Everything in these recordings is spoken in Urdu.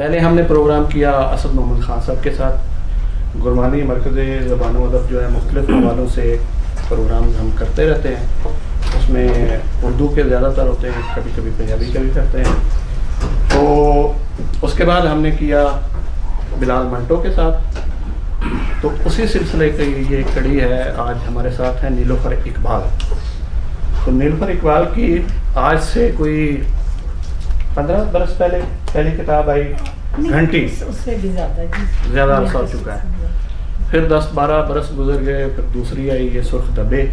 پہلے ہم نے پروگرام کیا اسد محمد خان صاحب کے ساتھ. گرمانی مرکز زبان و ادب جو ہے مختلف حوالوں سے پروگرام ہم کرتے رہتے ہیں. اس میں اردو کے زیادہ تر ہوتے ہیں, کبھی کبھی پنجابی کا بھی کرتے ہیں. تو اس کے بعد ہم نے کیا بلال منٹو کے ساتھ. تو اسی سلسلے کی یہ کڑی ہے. آج ہمارے ساتھ ہیں نیلوفر اقبال. تو نیلوفر اقبال کی آج سے کوئی 15 برس پہلے پہلی کتاب آئی گھنٹی, اس سے بھی زیادہ عرصہ ہو چکا ہے. پھر 10-12 برس گزر گئے, پھر دوسری آئی یہ سرخ دبے.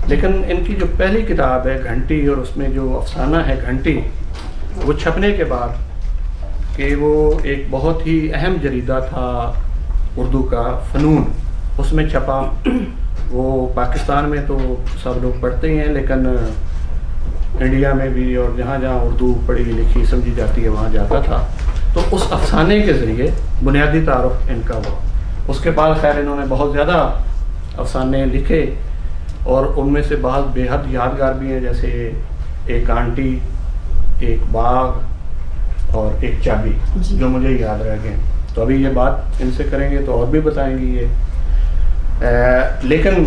لیکن ان کی جو پہلی کتاب ہے گھنٹی, اور اس میں جو افسانہ ہے گھنٹی, وہ چھپنے کے بعد کہ وہ ایک بہت ہی اہم جریدہ تھا اردو کا فنون, اس میں چھپا. وہ پاکستان میں تو سب لوگ پڑھتے ہی ہیں, لیکن انڈیا میں بھی اور جہاں جہاں اردو پڑھی لکھی سمجھی جاتی ہے وہاں جاتا تھا. تو اس افسانے کے ذریعے بنیادی تعارف ان کا ہوا. اس کے بعد خیر انہوں نے بہت زیادہ افسانے لکھے, اور ان میں سے بعض بے حد یادگار بھی ہیں, جیسے ایک آنٹی, ایک باغ اور ایک چابی, جو مجھے یاد رہ گئے. تو ابھی یہ بات ان سے کریں گے تو اور بھی بتائیں گی یہ. لیکن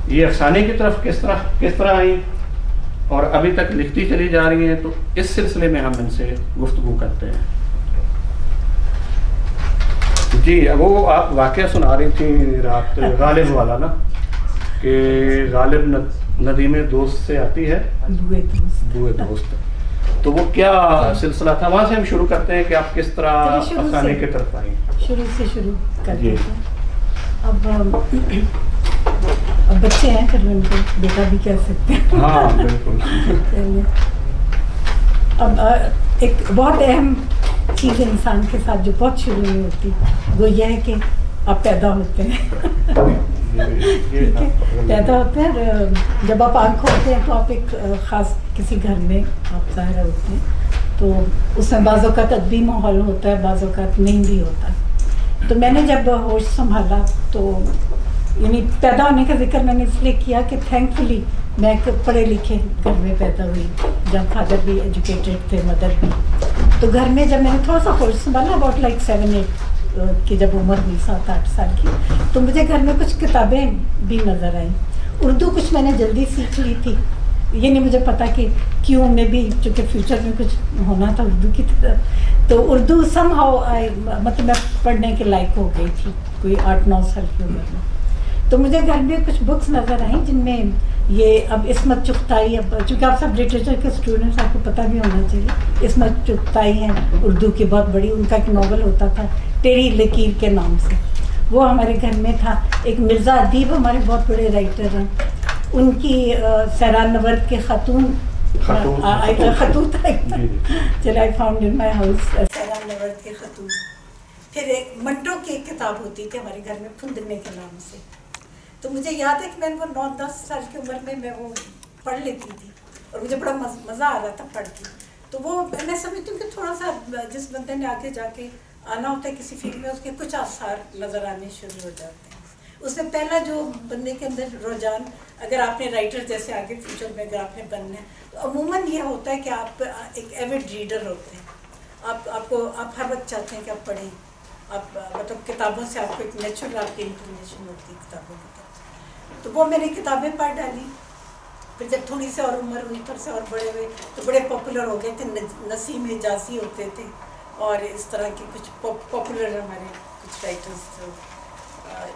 یہ افسانے کی طرف کس طرح آئیں اور ابھی تک لکھتی چلی جا رہی ہیں, تو اس سلسلے میں ہم ان سے گفتگو کرتے ہیں. جی, وہ آپ واقعہ سنا رہی تھیں رات غالب والا نا, کہ غالب ندیم دوست سے آتی ہے بوئے دوست. تو وہ کیا سلسلہ تھا؟ وہاں سے ہم شروع کرتے ہیں کہ آپ کس طرح افسانے کی طرف آئیں. شروع سے شروع کرتے ہیں. اب بچے ہیں, پھر ان کو بیٹا بھی کہہ سکتے ہیں. ہاں بالکل. اب ایک بہت اہم چیز انسان کے ساتھ جو بہت شروع میں ہوتی, وہ یہ ہے کہ آپ پیدا ہوتے ہیں. پیدا ہوتے ہیں, جب آپ آنکھ کھولتے ہیں تو آپ ایک خاص کسی گھر میں آپ ظاہر ہوتے ہیں. تو اس میں بعض اوقات ادبی ماحول ہوتا ہے, بعض اوقات نہیں بھی ہوتا. تو میں نے جب ہوش سنبھالا تو یعنی پیدا ہونے کا ذکر میں نے اس لیے کیا کہ تھینک فلی میں ایک پڑھے لکھے گھر میں پیدا ہوئی, جب فادر بھی ایجوکیٹڈ تھے, مدر بھی. تو گھر میں جب میں نے تھوڑا سا ہوش سنبھالا, اباؤٹ لائک 7-8 کی جب عمر ہوئی, 7-8 سال کی, تو مجھے گھر میں کچھ کتابیں بھی نظر آئیں. اردو کچھ میں نے جلدی سیکھ لی تھی, یہ نہیں مجھے پتا کہ کیوں, میں بھی چونکہ فیوچر میں کچھ ہونا تھا اردو کی طرف. تو اردو سم ہاؤ مطلب میں پڑھنے کے لائق ہو گئی تھی کوئی 8-9 سال کی عمر میں. تو مجھے گھر میں کچھ بکس نظر آئیں جن میں یہ اب عصمت چغتائی, اب چونکہ آپ سب لٹریچر کے اسٹوڈنٹس, آپ کو پتہ بھی ہونا چاہیے, عصمت چغتائی ہیں اردو کی بہت بڑی. ان کا ایک ناول ہوتا تھا تیری لکیر کے نام سے, وہ ہمارے گھر میں تھا. ایک مرزا ادیب ہمارے بہت بڑے رائٹر ہیں, ان کی سیران نورد کے خطوط چلے I found in my house سیران نورد کے خطوط. پھر ایک منٹو کی ایک کتاب ہوتی تھی ہمارے گھر میں پھندنے کے نام سے. تو مجھے یاد ہے کہ میں وہ 9-10 سال کی عمر میں وہ پڑھ لیتی تھی, اور مجھے بڑا مزہ آ رہا تھا پڑھ کے. تو وہ میں سمجھتی ہوں کہ تھوڑا سا جس بندے نے آگے جا کے آنا ہوتا ہے کسی فیلڈ میں, اس کے کچھ آثار نظر آنے شروع ہو جاتے ہیں. اس میں پہلا جو بندے کے اندر رجحان, اگر آپ نے رائٹر جیسے آگے فیوچر میں اگر آپ نے بننا ہے, تو عموماً یہ ہوتا ہے کہ آپ ایک ایوڈ ریڈر ہوتے ہیں. آپ ہر وقت چاہتے ہیں کہ آپ پڑھیں, آپ مطلب کتابوں سے آپ کو ایک نیچرل آپ کی انکلینیشن ہوتی ہے کتابوں کی طرف. تو وہ میں نے کتابیں پڑھ ڈالی. پھر جب تھوڑی سی اور عمر ہوئی, تھوڑے سے اور بڑے ہوئے, تو بڑے پاپولر ہو گئے تھے. نسیم حجازی ہوتے تھے, اور اس طرح کے کچھ پاپولر ہمارے کچھ رائٹرس,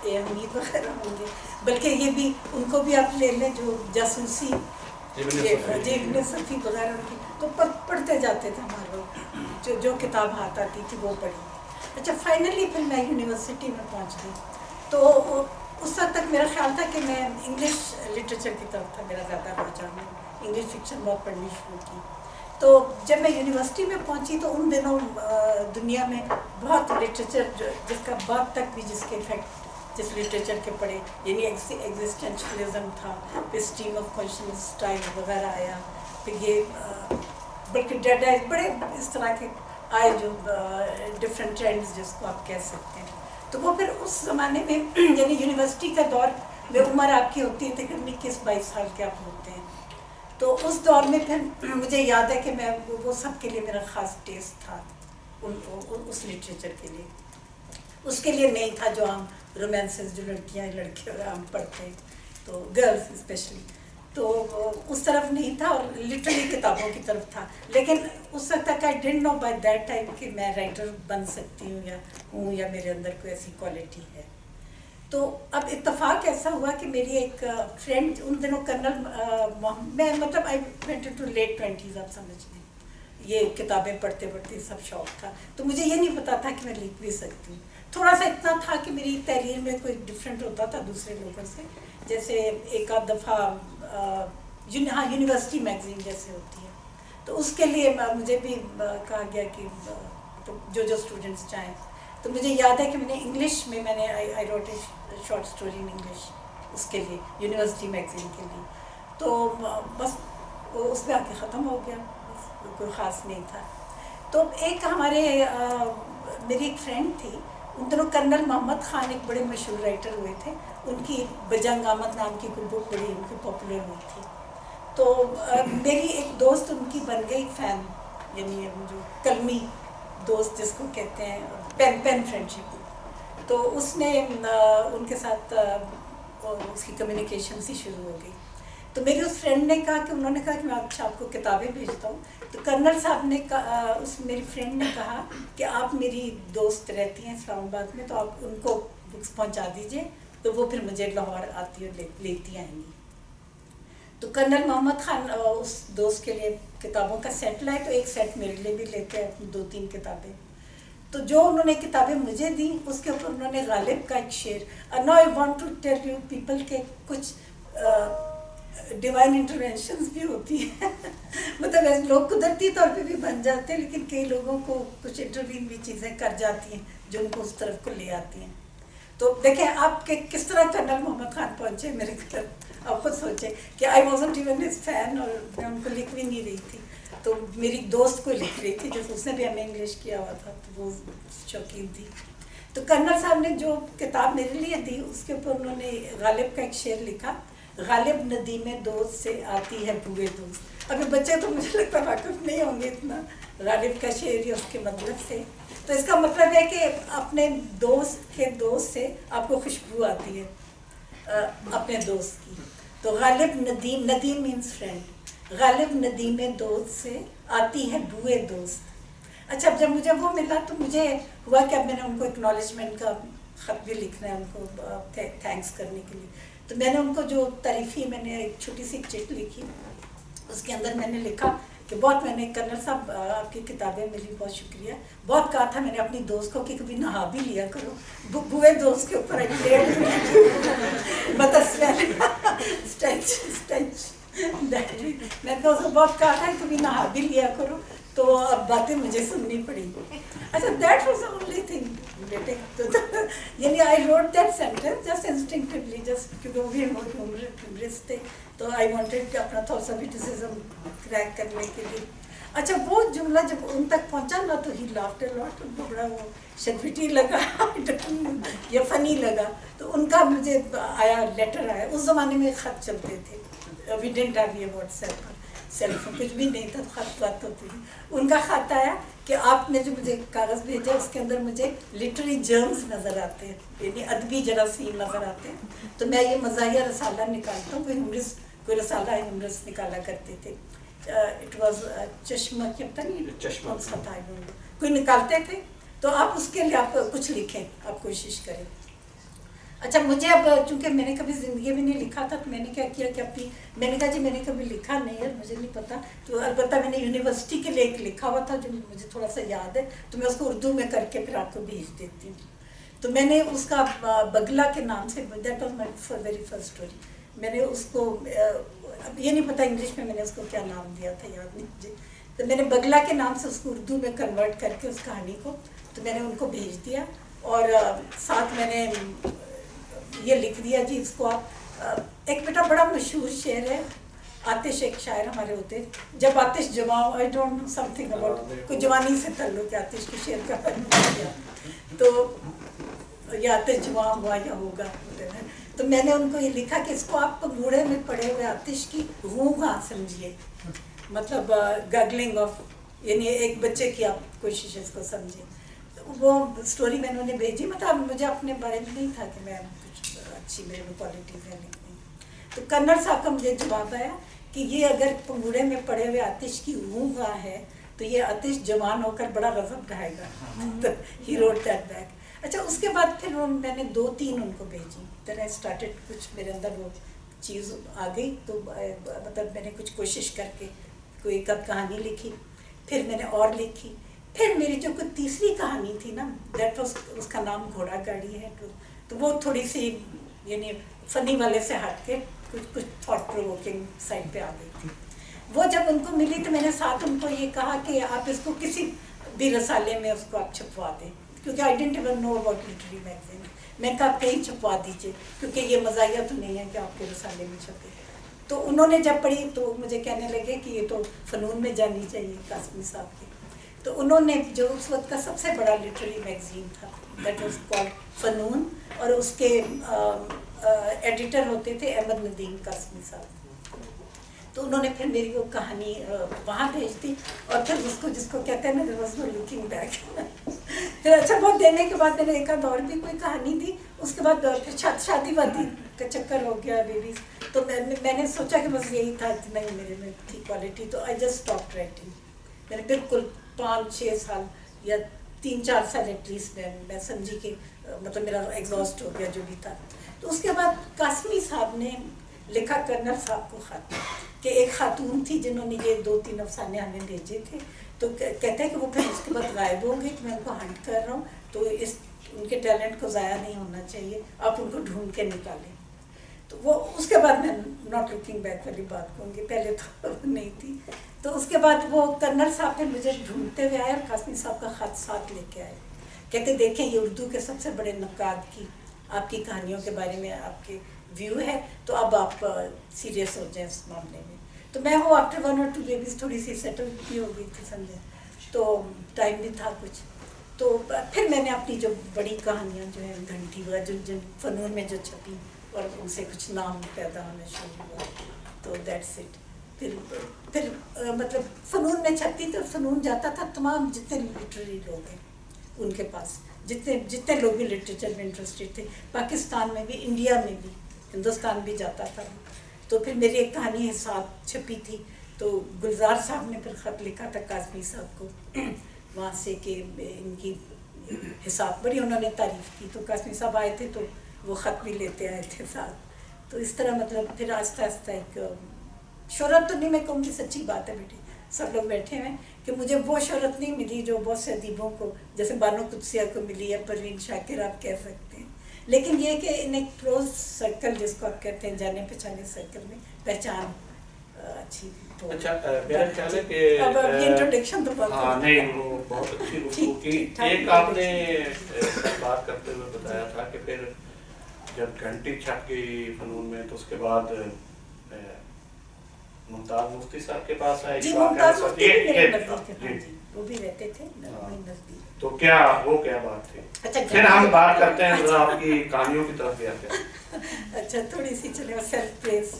اے حمید وغیرہ ہوں گے. بلکہ یہ بھی ان کو بھی آپ لے لیں جو جاسوسی, ابن صفی وغیرہ کی, تو پڑھتے جاتے تھے ہمارے لوگ. جو کتاب ہاتھ آتی تھی وہ پڑھی. اچھا, فائنلی پھر میں یونیورسٹی میں پہنچ گئی. تو اس وقت تک میرا خیال تھا کہ میں انگلش لٹریچر کی طرف تھا میرا زیادہ رجحان, انگلش فکشن بہت پڑھنی شروع کی. تو جب میں یونیورسٹی میں پہنچی تو ان دنوں دنیا میں بہت لٹریچر جس کا بعد تک بھی جس کے افیکٹ جس لٹریچر کے پڑھے, یعنی ایگزسٹینشلزم تھا, پھر اسٹریم آف کانشنس اسٹائل وغیرہ آیا, پھر یہ بلکہ ڈیڈ بڑے اس طرح کے آئے جو ڈفرینٹ ٹرینڈز جس کو آپ کہہ سکتے ہیں. تو وہ پھر اس زمانے میں یعنی یونیورسٹی کا دور میں عمر آپ کی ہوتی ہے تقریباً 21-22 سال کے آپ ہوتے ہیں. تو اس دور میں پھر مجھے یاد ہے کہ میں وہ سب کے لیے میرا خاص ٹیسٹ تھا. اس لٹریچر کے لیے. اس کے لیے نہیں تھا جو ہم رومانسز جو لڑکیاں لڑکے ہم پڑھتے ہیں تو گرلس اسپیشلی, تو اس طرف نہیں تھا اور لٹرلی کتابوں کی طرف تھا. لیکن اس وقت تک I didn't know by that time کہ میں رائٹر بن سکتی ہوں یا میرے اندر کوئی ایسی کوالٹی ہے. تو اب اتفاق ایسا ہوا کہ میری ایک فرینڈ ان دنوں کرنل میں مطلب I went to late 20s, آپ سمجھ لیں, یہ کتابیں پڑھتے پڑھتے سب شوق تھا. تو مجھے یہ نہیں پتا تھا کہ میں لکھ بھی سکتی ہوں. تھوڑا سا اتنا تھا کہ میری تحریر میں کوئی ڈفرینٹ ہوتا تھا دوسرے لوگوں سے. جیسے ایک آدھ دفعہ ہاں یونیورسٹی میگزین جیسے ہوتی ہے تو اس کے لیے مجھے بھی کہا گیا کہ جو اسٹوڈنٹس چاہیں. تو مجھے یاد ہے کہ میں نے انگلش میں نے I wrote a short story in English اس کے لیے یونیورسٹی میگزین کے لیے. تو بس اس میں آ کے ختم ہو گیا, بس کوئی خاص نہیں تھا. تو ایک ہمارے میری ایک فرینڈ تھی, ان دنوں کرنل محمد خان ایک بڑے مشہور رائٹر ہوئے تھے, ان کی بجنگ آمد نام کی کوئی بک بڑی ان کی پاپولر ہوئی تھی. تو میری ایک دوست ان کی بن گئی فین, یعنی جو قلمی دوست جس کو کہتے ہیں, پین فرینڈشپ. تو اس نے ان کے ساتھ اس کی کمیونیکیشن سی شروع ہو گئی. تو میری اس فرینڈ نے کہا کہ انہوں نے کہا کہ میں آپ کو کتابیں بھیجتا ہوں. تو کرنل صاحب نے اس میری فرینڈ نے کہا کہ آپ میری دوست رہتی ہیں اسلام آباد میں, تو آپ ان کو بکس پہنچا دیجئے, تو وہ پھر مجھے لاہور آتی اور لیتی آئیں گی. تو کرنل محمد خان اس دوست کے لیے کتابوں کا سیٹ لائے, تو ایک سیٹ میرے لیے بھی لیتے ہیں 2-3 کتابیں. تو جو انہوں نے کتابیں مجھے دیں اس کے اوپر انہوں نے غالب کا ایک شعر, now I want to tell you people کے کچھ ڈیوائن انٹرونشنز بھی ہوتی ہیں مطلب ایسے لوگ قدرتی طور پہ بھی بن جاتے ہیں, لیکن کئی لوگوں کو کچھ انٹروین بھی چیزیں کر جاتی ہیں جو ان کو اس طرف کو لے آتی ہیں. تو دیکھیں آپ کہ کس طرح کرنل محمد خان پہنچے میرے گھر. آپ خود سوچیں کہ I wasn't even his fan, اور میں ان کو لکھ بھی نہیں رہی تھی, تو میری دوست کو لکھ رہی تھی, جو اس نے بھی ہمیں انگلش کیا ہوا تھا, تو وہ شوقین تھی. تو کرنل صاحب نے جو کتاب میرے لیے دی اس کے اوپر انہوں نے غالب کا ایک شعر لکھا, غالب ندیم دوست سے آتی ہے بوئے دوست. ابھی بچے تو مجھے لگتا ہے واقف نہیں ہوں گے اتنا غالب کا شعر یا اس کے مطلب سے. تو اس کا مطلب ہے کہ اپنے دوست کے دوست سے آپ کو خوشبو آتی ہے اپنے دوست کی. تو غالب ندیم مینس فرینڈ, غالب ندیم دوست سے آتی ہے بوئے دوست. اچھا جب مجھے وہ ملا تو مجھے ہوا کہ اب میں نے ان کو اکنالجمنٹ کا خط بھی لکھنا ہے ان کو تھینکس کرنے کے لیے. تو میں نے ان کو جو تعریفی میں نے ایک چھوٹی سی چٹ لکھی, اس کے اندر میں نے لکھا کہ بہت میں نے کرنل صاحب آپ کی کتابیں ملی, بہت شکریہ. بہت کہا تھا میں نے اپنی دوست کو کہ کبھی نہا بھی لیا کرو, بوئے دوست کے اوپر میں تو بہت کہا تھا کبھی نہا بھی لیا کرو, تو اب باتیں مجھے سننی پڑی. اچھا that was the only thing بیٹے, یعنی I wrote that sentence just instinctively, just کیونکہ وہ بھی ہیومرسٹ تھے, تو آئی وانٹیڈ کہ اپنا تھوڑا سا ویٹیسزم کریک کرنے کے لیے. اچھا وہ جملہ جب ان تک پہنچا نا تو ہی لافٹ اے لاٹ, ان کو بڑا وہ شدوٹی لگا یا فنی لگا. تو ان کا مجھے آیا لیٹر آیا, اس زمانے میں خط چلتے تھے, وی ڈنٹ ہیو یہ واٹس ایپ سیل فون کچھ بھی نہیں تھا, خط بات ہوتی تھی. ان کا خط آیا کہ آپ نے جو مجھے کاغذ بھیجا اس کے اندر مجھے لٹری جرمز نظر آتے ہیں, یعنی ادبی جراثیم نظر آتے ہیں. تو میں یہ مزاحیہ رسالہ نکالتا ہوں, کوئی رسالہ ہیومرس نکالا کرتے تھے. اٹ واز چشمہ کیا پتہ نہیں کوئی نکالتے تھے. تو آپ اس کے لیے آپ کچھ لکھیں, آپ کوشش کریں. اچھا مجھے اب چونکہ میں نے کبھی زندگی میں نہیں لکھا تھا, تو میں نے کیا کیا کہ اپنی میں نے کہا جی میں نے کبھی لکھا نہیں ہے, مجھے نہیں پتا. تو البتہ میں نے یونیورسٹی کے لیے ایک لکھا ہوا تھا جو مجھے تھوڑا سا یاد ہے, تو میں اس کو اردو میں کر کے پھر آپ کو بھیج دیتی ہوں. تو میں نے اس کا بگلا کے نام سے, that was my very first story. میں نے اس کو اب یہ نہیں پتا انگلش میں نے اس کو کیا نام دیا تھا, یاد نہیں مجھے. تو میں نے بگلا کے نام سے اس کو اردو میں کنورٹ کر کے اس کہانی کو تو میں نے ان کو بھیج دیا. اور ساتھ میں نے یہ لکھ دیا جی اس کو آپ, ایک بیٹا بڑا مشہور شعر ہے, آتش ایک شاعر ہمارے ہوتے, جب آتش جماؤ, I don't know something about, کوئی جوانی سے تعلق ہے آتش کے شعر کا کیا, تو یہ آتش جماؤ ہوا یا ہوگا. تو میں نے ان کو یہ لکھا کہ اس کو آپ پنگوڑے میں پڑے ہوئے آتش کی غوغا سمجھیے, مطلب گگلنگ آف یعنی ایک بچے کی آپ کوشش اس کو سمجھیں. وہ اسٹوری میں انہوں نے بھیجی, مطلب مجھے اپنے بارے میں نہیں تھا کہ میں کچھ اچھی میرے میں کوالٹیز ہیں لکھنے. تو کنر صاحب کا مجھے جواب آیا کہ یہ اگر پنگوڑے میں پڑے ہوئے آتش کی اونگا ہے تو یہ آتش جوان ہو کر بڑا غضب ڈھائے گا. He wrote that back. اچھا اس کے بعد پھر میں نے 2-3 ان کو بھیجی. دین آئی اسٹارٹڈ, کچھ میرے اندر وہ چیز آ گئی تو مطلب میں نے کچھ کوشش کر کے کوئی ایک آدھ کہانی لکھی, پھر میں نے اور لکھی. پھر میری جو کوئی تیسری کہانی تھی نا, دیٹ واز, اس کا نام گھوڑا گاڑی ہے, تو وہ تھوڑی سی یعنی فنی والے سے ہٹ کے کچھ تھاٹ پرووکنگ سائڈ پہ آ گئی تھی. وہ جب ان کو ملی تو میں نے ساتھ ان کو یہ کہا کہ آپ اس کو کسی بھی رسالے میں اس کو آپ چھپوا دیں, کیونکہ I didn't even know about literary magazine. میں نے کہا آپ کہیں چھپوا دیجیے, کیونکہ یہ مزاحیہ تو نہیں ہے کہ آپ کے رسالے میں چھپے. تو انہوں نے جب پڑھی تو مجھے کہنے لگے کہ یہ تو فنون میں جانی چاہیے قاسمی صاحب کی. تو انہوں نے جو اس وقت کا سب سے بڑا لٹریری میگزین تھا, دیٹ واز کالڈ فنون, اور اس کے ایڈیٹر ہوتے تھے احمد ندیم قاسمی صاحب. تو انہوں نے پھر میری وہ کہانی وہاں بھیج دی, اور پھر اس کو جس کو کہتے ہیں نا there was no looking back. پھر اچھا بہت دینے کے بعد میں نے ایک آدھ اور بھی کوئی کہانی دی. اس کے بعد پھر شادی وادی کا چکر ہو گیا, بیبیز. تو میں نے سوچا کہ بس یہی تھا, اتنا ہی میرے میں تھی کوالٹی, تو آئی جسٹ اسٹاپ رائٹنگ. میں نے بالکل 5-6 سال یا 3-4 سال ایٹ لیسٹ میں سمجھی کہ مطلب میرا ایگزاسٹ ہو گیا جو بھی تھا. تو اس کے بعد قاسمی صاحب نے لکھا کرنل صاحب کو خط کہ ایک خاتون تھی جنہوں نے یہ 2-3 افسانے ہمیں بھیجے تھے, تو کہتے ہیں کہ وہ پھر اس کے بعد غائب ہو گئی, تو میں ان کو ہنٹ کر رہا ہوں, تو ان کے ٹیلنٹ کو ضائع نہیں ہونا چاہیے, آپ ان کو ڈھونڈ کے نکالیں. تو وہ اس کے بعد میں ناٹ لوکنگ بیک والی بات کہوں گی, پہلے تو نہیں تھی. تو اس کے بعد وہ کرنل صاحب نے مجھے ڈھونڈتے ہوئے آئے اور قاسمی صاحب کا خط ساتھ لے کے آئے. کہتے دیکھیں یہ اردو کے سب سے بڑے نقاد کی آپ کی کہانیوں کے بارے میں آپ کے ویو ہے, تو اب آپ سیریس ہو جائیں اس معاملے میں. تو میں وہ آفٹر 1 or 2 بیبیز تھوڑی سی سیٹل بھی ہو گئی تھی سمجھے, تو ٹائم بھی تھا کچھ. تو پھر میں نے اپنی جو بڑی کہانیاں جو ہیں گھنٹی وغیرہ جن فنون میں جو چھپی اور ان سے کچھ نام پیدا ہونا شروع ہوا, تو دیٹس اٹ. پھر مطلب فنون میں چھپتی تو فنون جاتا تھا تمام جتنے لٹریری لوگ ہیں ان کے پاس, جتنے لوگ بھی لٹریچر میں انٹرسٹیڈ تھے, پاکستان میں بھی, انڈیا میں بھی, ہندوستان بھی جاتا تھا. تو پھر میری ایک کہانی حساب چھپی تھی, تو گلزار صاحب نے پھر خط لکھا تھا قاسمی صاحب کو وہاں سے کہ ان کی حساب بڑی انہوں نے تعریف کی. تو قاسمی صاحب آئے تھے تو وہ خط بھی لیتے آئے تھے ساتھ. تو اس طرح مطلب پھر آہستہ آہستہ ایک شہرت تو نہیں میں کہوں گی, سچی بات ہے بیٹی, سب لوگ بیٹھے ہیں کہ مجھے وہ شہرت نہیں ملی جو بہت سے ادیبوں کو جیسے بانو قدسیہ کو ملی ہے, پروین شاکر آپ کہہ سکتے ہیں. لیکن یہ کہ ان ایک کلوز سرکل جس کو آپ کہتے ہیں جانے پہچانے سرکل میں پہچان اچھی. اچھا میرا خیال ہے کہ اب یہ انٹروڈکشن تو ہاں نہیں وہ بہت اچھی گفتگو کی. ایک آپ نے بات کرتے ہوئے بتایا تھا کہ پھر جب گھنٹی چھپ گئی فنون میں تو اس کے بعد ممتاز مفتی صاحب کے پاس آئے. جی ممتاز مفتی بھی میرے نزدیک تھے, وہ بھی رہتے تھے نزدیک. تو کیا وہ کیا بات تھی؟ پھر ہم بات کرتے ہیں ذرا آپ کی کہانیوں کی طرف بھی آتے ہیں. اچھا تھوڑی سی چلے سیلف پریز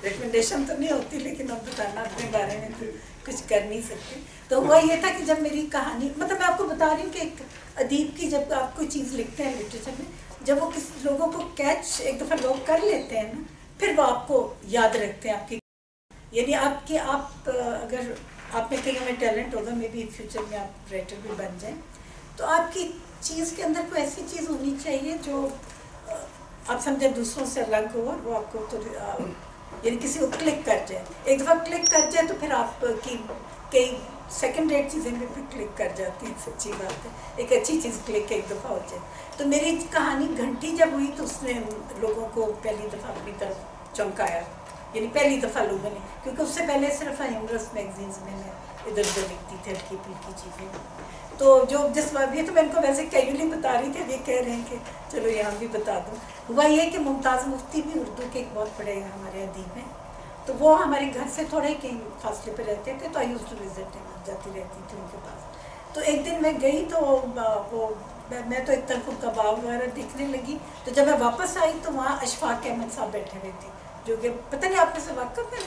ریکمنڈیشن تو نہیں ہوتی, لیکن اب بتانا اپنے بارے میں تو کچھ کر نہیں سکتے. تو ہوا یہ تھا کہ جب میری کہانی مطلب میں آپ کو بتا رہی ہوں کہ ایک ادیب کی جب آپ کوئی چیز لکھتے ہیں لٹریچر میں, جب وہ کسی لوگوں کو کیچ ایک دفعہ لوگ کر لیتے ہیں نا, پھر وہ آپ کو یاد رکھتے ہیں آپ کی, یعنی آپ اگر آپ میں کہیں میں ٹیلنٹ ہوگا, مے بی فیوچر میں آپ رائٹر بھی بن جائیں, تو آپ کی چیز کے اندر کوئی ایسی چیز ہونی چاہیے جو آپ سمجھیں دوسروں سے الگ ہو, اور وہ آپ کو تو یعنی کسی کو کلک کر جائے. ایک دفعہ کلک کر جائے تو پھر آپ کی کئی سیکنڈ ریٹ چیزیں بھی پھر کلک کر جاتی ہیں. سچی بات ہے, ایک اچھی چیز کلک ایک دفعہ ہو جائے. تو میری کہانی گھنٹی جب ہوئی تو اس نے لوگوں کو پہلی دفعہ اپنی طرف چونکایا, یعنی پہلی دفعہ لوگوں نے, کیونکہ اس سے پہلے صرف ہیومرس میگزینس میں ادھر ادھر لکھتی تھی ہلکی پھلکی چیزیں. تو جو جس بات یہ تو میں ان کو ویسے کیجولی بتا رہی تھی, یہ کہہ رہے ہیں کہ چلو یہاں بھی بتا دوں. ہوا یہ کہ ممتاز مفتی بھی اردو کے ایک بہت بڑے ہمارے ادیب ہیں, تو وہ ہمارے گھر سے تھوڑے کہیں فاصلے پہ رہتے تھے, تو آئی یوزڈ ٹو وزٹ جاتی رہتی تھی ان کے پاس. تو ایک دن میں گئی تو وہ میں تو ایک طرف کا باغ وغیرہ دیکھنے لگی. تو جب میں واپس آئی تو وہاں اشفاق احمد صاحب بیٹھے ہوئے تھے, جو کہ پتہ نہیں آپ نے سے واقف ہے,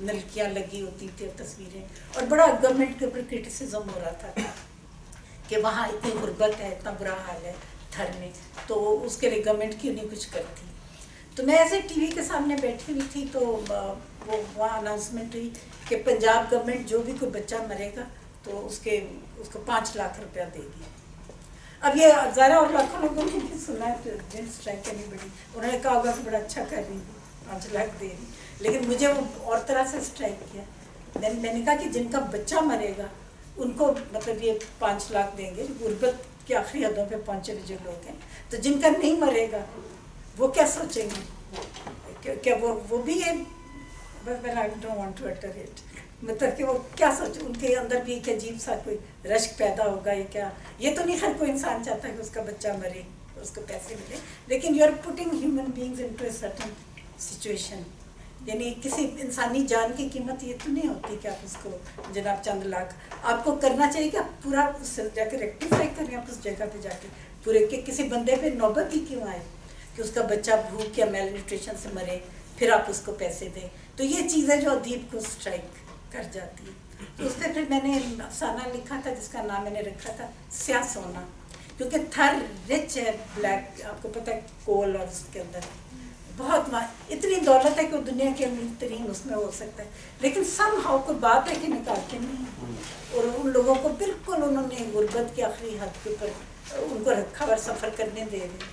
نلکیاں لگی ہوتی تھی اور تصویریں, اور بڑا گورنمنٹ کے اوپر کرٹیسزم ہو رہا تھا کہ وہاں اتنی غربت ہے, اتنا برا حال ہے تھر میں, تو اس کے لیے گورنمنٹ کیوں نہیں کچھ کرتی. تو میں ایسے ٹی وی کے سامنے بیٹھی ہوئی تھی, تو وہ وہاں اناؤنسمنٹ ہوئی کہ پنجاب گورنمنٹ جو بھی کوئی بچہ مرے گا تو اس کو 5 لاکھ روپیہ دے گی. اب یہ ظاہر اور لاکھوں لوگوں نے بھی سنا ہے, جن اسٹرائک کرنی پڑی, انہوں نے کہا ہوگا کہ بڑا اچھا کر رہی, 5 لاکھ دے رہی, لیکن مجھے وہ اور طرح سے اسٹرائک کیا. میں نے کہا کہ جن کا بچہ مرے گا ان کو مطلب یہ 5 لاکھ دیں گے, غربت کی آخری حدوں پہ پہنچے ہوئے جو لوگ ہیں, تو جن کا نہیں مرے گا وہ کیا سوچیں گے, کہ وہ بھی ہے, مطلب کہ وہ کیا سوچیں, ان کے اندر بھی ایک عجیب سا کوئی رشک پیدا ہوگا. یہ کیا, یہ تو نہیں ہر کوئی انسان چاہتا کہ اس کا بچہ مرے, اس کو پیسے ملے, لیکن you are putting human beings into a certain situation. یعنی کسی انسانی جان کی قیمت یہ تو نہیں ہوتی کہ آپ اس کو جناب چند لاکھ, آپ کو کرنا چاہیے کہ آپ پورا اس جا کے ریکٹیفائی کریں, آپ اس جگہ پہ جا کے پورے کہ کسی بندے پہ نوبت ہی کیوں آئے کہ اس کا بچہ بھوک یا میل نیوٹریشن سے مرے, پھر آپ اس کو پیسے دیں. تو یہ چیز ہے جو ادیب کو اسٹرائک کر جاتی ہے. تو اس پہ پھر میں نے افسانہ لکھا تھا جس کا نام میں نے رکھا تھا سیاہ سونا, کیونکہ تھر رچ ہے بلیک, آپ کو پتہ ہے کول, اور اس کے اندر بہت اتنی دولت ہے کہ وہ دنیا کے امیر ترین اس میں ہو سکتا ہے, لیکن سم ہاؤ کوئی بات ہے کہ نکالتے نہیں ہیں, اور ان لوگوں کو بالکل انہوں نے غربت کی آخری حد کے اوپر ان کو رکھا اور سفر کرنے دے رہے,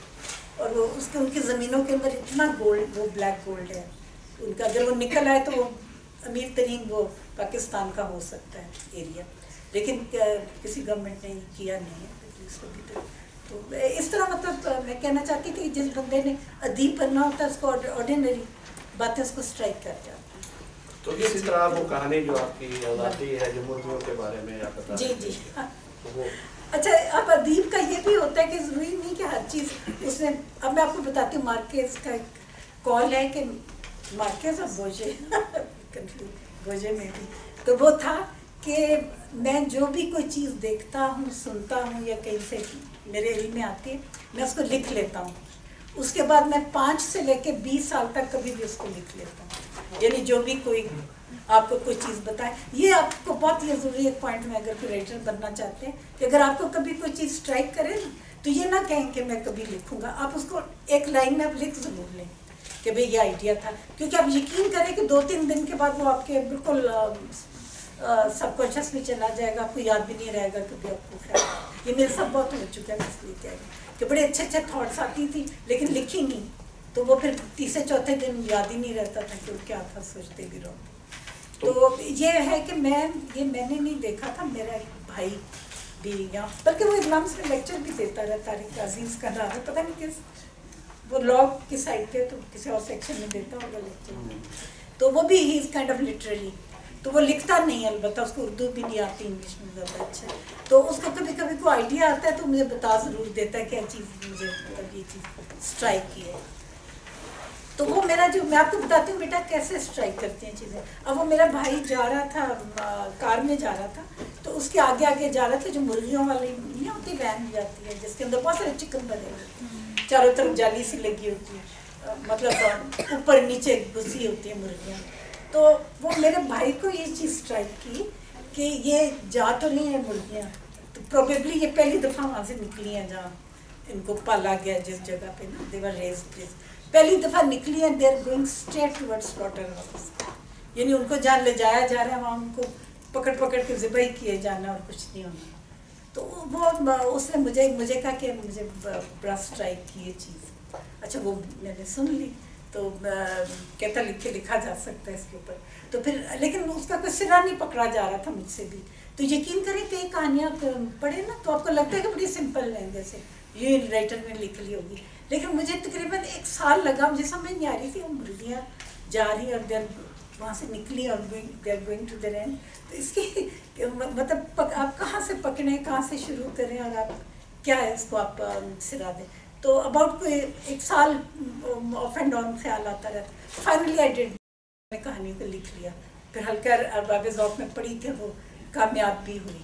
اور وہ اس کے ان کی زمینوں کے اندر اتنا گولڈ, وہ بلیک گولڈ ہے ان کا, اگر وہ نکل آئے تو وہ امیر ترین وہ پاکستان کا ہو سکتا ہے ایریا, لیکن کسی گورنمنٹ نے کیا نہیں ہے. تو اس طرح مطلب میں کہنا چاہتی تھی کہ جس بندے نے ادیب بننا ہوتا ہے اس کو آرڈینری باتیں اس کو اسٹرائک کر جاتی ہیں. تو اسی طرح وہ کہانی جو آپ کی آزادی ہے جو مرغیوں کے بارے میں آپ بتا جی جی اچھا, اب ادیب کا یہ بھی ہوتا ہے کہ ضروری نہیں کہ ہر چیز اس میں, اب میں آپ کو بتاتی ہوں مارکیز کا ایک کال ہے کہ مارکیز اور بوجھے میں بھی, تو وہ تھا کہ میں جو بھی کوئی چیز دیکھتا ہوں, سنتا ہوں یا کہیں سے میرے علم میں آتی ہے, میں اس کو لکھ لیتا ہوں. اس کے بعد میں 5 سے لے کے 20 سال تک کبھی بھی اس کو لکھ لیتا ہوں. یعنی جو بھی کوئی آپ کو کوئی چیز بتائے, یہ آپ کو بہت یہ ضروری ایک پوائنٹ میں, اگر کوئی رائٹر بننا چاہتے ہیں کہ اگر آپ کو کبھی کوئی چیز اسٹرائک کرے تو یہ نہ کہیں کہ میں کبھی لکھوں گا, آپ اس کو ایک لائن میں آپ لکھ ضرور لیں کہ بھئی یہ آئیڈیا تھا, کیونکہ آپ یقین کریں کہ 2-3 دن کے بعد وہ آپ کے بالکل سب کانشیس میں چلا جائے گا, آپ کو یاد بھی نہیں رہے گا کبھی آپ کو خیال. یہ میرے سب بہت ہو چکا ہے, اس لیے کہہ رہی ہوں کہ بڑے اچھے اچھے تھاٹس آتی تھی لیکن لکھی نہیں, تو وہ پھر 3-4 دن یاد ہی نہیں رہتا تھا کہ وہ کیا تھا, سوچتے بھی رہو. تو یہ ہے کہ میں نے نہیں دیکھا تھا, میرا ایک بھائی بھی یہاں, بلکہ وہ اگزامس میں لیکچر بھی دیتا رہا, طارق عزیز کا نام ہے, پتہ نہیں کس, وہ لاء کی سائڈ پہ, تو کسی اور سیکشن میں دیتا ہوگا لیکچر, تو وہ بھی ہی از کائنڈ آف لٹریری. تو وہ لکھتا نہیں, البتہ اس کو اردو بھی نہیں آتی, انگلش میں زیادہ اچھا ہے, تو اس کو کبھی کبھی کوئی آئیڈیا آتا ہے تو مجھے بتا ضرور دیتا ہے کیا چیز مجھے مطلب یہ چیز اسٹرائک کی ہے. تو وہ میرا جو, میں آپ کو بتاتی ہوں بیٹا کیسے اسٹرائک کرتی ہیں چیزیں. اب وہ میرا بھائی جا رہا تھا, کار میں جا رہا تھا, تو اس کے آگے آگے جا رہا تھا جو مرغیوں والی نہیں ہوتی وین جاتی ہے جس کے اندر بہت سارے چکن بنے ہوتے ہیں, چاروں طرف جالی سی لگی ہوتی ہے, مطلب اوپر نیچے گھسی ہوتی ہیں مرغیاں. تو وہ میرے بھائی کو یہ چیز اسٹرائک کی کہ یہ جا تو نہیں ہے مرغیاں, تو پروبیبلی یہ پہلی دفعہ وہاں سے نکلی ہیں جہاں ان کو پالا گیا, جس جگہ پہ نا دے ور ریزڈ, پہلی دفعہ نکلی ہیں, they are going straight towards slaughter house, یعنی ان کو جہاں لے جایا جا رہا ہے وہاں ان کو پکڑ کے ذبح کیے جانا اور کچھ نہیں ہونا. تو وہ اس نے مجھے کہا کہ مجھے بڑا اسٹرائک کی یہ چیز. اچھا وہ میں نے سن لی, تو کہتا لکھا جا سکتا ہے اس کے اوپر, تو پھر لیکن اس کا کوئی سرا نہیں پکڑا جا رہا تھا مجھ سے بھی. تو یقین کریں کئی کہانیاں پڑھیں نا تو آپ کو لگتا ہے کہ بڑی سمپل ہیں, جیسے یہ رائٹر نے لکھ لی ہوگی, لیکن مجھے تقریباً 1 سال لگا, مجھے سمجھ نہیں آ رہی تھی وہ مرغیاں جا رہی اور دیر وہاں سے نکلی اور they are going to their end. تو اس کی مطلب آپ کہاں سے پکڑیں, کہاں سے شروع کریں, اور آپ کیا ہے اس کو آپ سرا دیں. تو اباؤٹ کوئی 1 سال آف اینڈ آن خیال آتا رہتا. فائنلی آئی ڈیڈ, میں کہانی کو لکھ لیا, پھر ہلکا ارباب ذوق میں پڑھی کہ وہ کامیاب بھی ہوئی.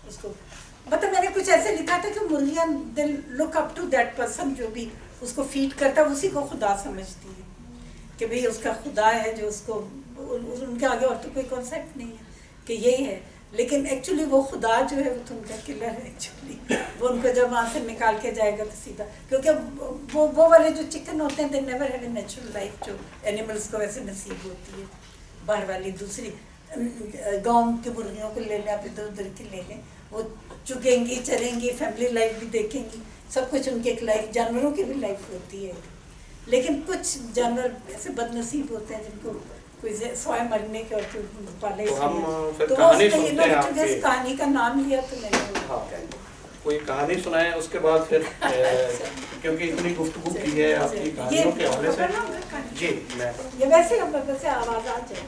اس کو مطلب میں نے کچھ ایسے لکھا تھا کہ مرغیاں دے لک اپ ٹو دیٹ پرسن جو بھی اس کو فیڈ کرتا ہے, اسی کو خدا سمجھتی ہے کہ بھئی اس کا خدا ہے جو اس کو ان کے آگے اور تو کوئی کانسیپٹ نہیں ہے کہ یہی ہے. لیکن ایکچولی وہ خدا جو ہے وہ تو ان کا کلر ہے ایکچولی. وہ ان کو جب وہاں سے نکال کے جائے گا تو سیدھا, کیونکہ وہ والے جو چکن ہوتے ہیں they never have a natural life جو اینیملس کو ویسے نصیب ہوتی ہے. باہر والی دوسری گاؤں کی مرغیوں کو لے لیں, آپ ادھر ادھر کی لے لیں, وہ چگیں گی, چریں گی, فیملی لائف بھی دیکھیں گی, سب کچھ ان کی ایک لائف, جانوروں کی بھی لائف ہوتی ہے. لیکن کچھ جانور ایسے بد نصیب ہوتے ہیں جن کو کوئی سوائے مرنے کے اور پالے, تو وہ کہانی کا نام لیا تو میں نے کوئی کہانی سنائیں اس کے بعد پھر کیونکہ اتنی گفتگو کی ہے آپ کی کہانیوں کے حوالے سے. جی میں یہ ویسے آواز آ جائے.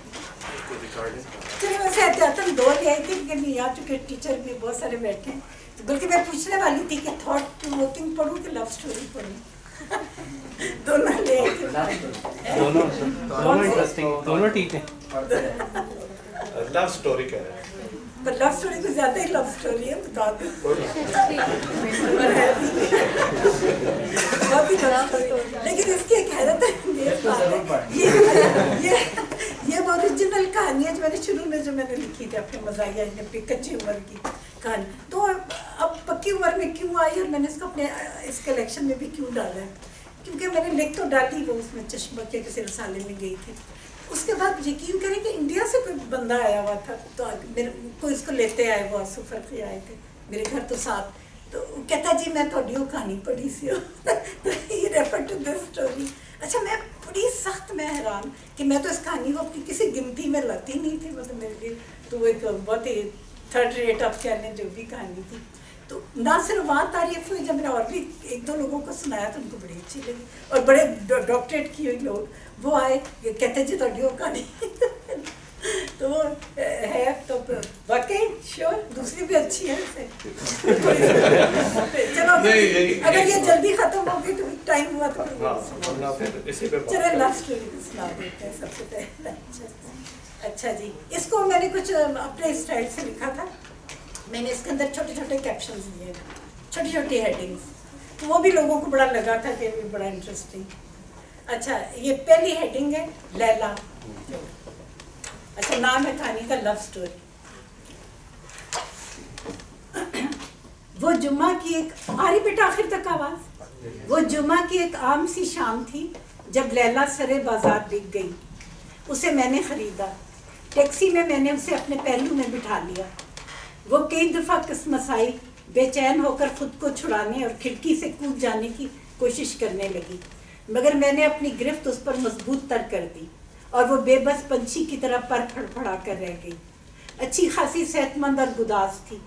چلیے ویسے احتیاطاً 2 لے آئی تھی لیکن نہیں آ چکے, ٹیچر بھی بہت سارے بیٹھے ہیں, بلکہ میں پوچھنے والی تھی کہ تھاٹ پرووکنگ پڑھوں کہ لو اسٹوری پڑھوں. دونوں لے آئی تھی. دونوں انٹرسٹنگ, دونوں ٹھیک ہیں. لو اسٹوری کہہ رہے ہیں, پر لو اسٹوری تو زیادہ ہی لو اسٹوری ہے, بتا دوں بہت ہی لو اسٹوری. لیکن اس کی ایک حیرت ہے, یہ اوریجنل کہانی ہے جو میں نے شروع میں جو میں نے لکھی تھی اپنے مزاحیہ اپنی کچی عمر کی کہانی. تو اب پکی عمر میں کیوں آئی اور میں نے اس کو اپنے اس کلیکشن میں بھی کیوں ڈالا ہے, کیونکہ میں نے لکھ تو ڈالی وہ اس میں چشمہ کے کسی رسالے میں گئی تھی. اس کے بعد یقین کریں کہ انڈیا سے کوئی بندہ آیا ہوا تھا, تو کوئی اس کو لیتے آئے, وہ آسو فرقی آئے تھے میرے گھر تو ساتھ, تو کہتا جی میں تھوڑی وہ کہانی پڑھی سی ہو. یہ ریفر ٹو دس اسٹوری. اچھا میں بڑی سخت میں حیران کہ میں تو اس کہانی کو اپنی کسی گنتی میں لاتی نہیں تھی, مطلب میرے لیے تو وہ ایک بہت ہی 3rd rate آپ کہہ لیں جو بھی کہانی تھی. تو نہ صرف وہاں تعریف ہوئی, جب میں نے اور بھی 1-2 لوگوں کو سنایا تو ان کو بڑی اچھی لگی, اور بڑے ڈاکٹریٹ کیے ہوئے لوگ وہ آئے کہتے جی تھوڑی وہ کہانی تو وہ ہے. تو واقعی شیور دوسری بھی اچھی ہے. چلو اگر یہ جلدی ختم ہوگی تو ٹائم ہوا تو چلے لو اسٹوری سنا دیتے ہیں سب سے پہلے. اچھا جی, اس کو میں نے کچھ اپنے اسٹائل سے لکھا تھا. میں نے اس کے اندر چھوٹے چھوٹے کیپشنز دیے, چھوٹی چھوٹی ہیڈنگس, تو وہ بھی لوگوں کو بڑا لگا تھا کہ بھی بڑا انٹرسٹنگ. اچھا یہ پہلی ہیڈنگ ہے لیلا. اچھا نام ہے کہانی کا لو اسٹوری. وہ جمعہ کی ایک آ رہی بیٹا آخر تک آواز. وہ جمعہ کی ایک عام سی شام تھی جب لیلا سرے بازار بک گئی. اسے میں نے خریدا. ٹیکسی میں نے اسے اپنے پہلو میں بٹھا لیا. وہ کئی دفعہ کسمسائی, بے چین ہو کر خود کو چھڑانے اور کھڑکی سے کود جانے کی کوشش کرنے لگی, مگر میں نے اپنی گرفت اس پر مضبوط تر کر دی اور وہ بے بس پنچھی کی طرح پر پھڑپھڑا کر رہ گئی. اچھی خاصی صحت مند اور گداز تھی.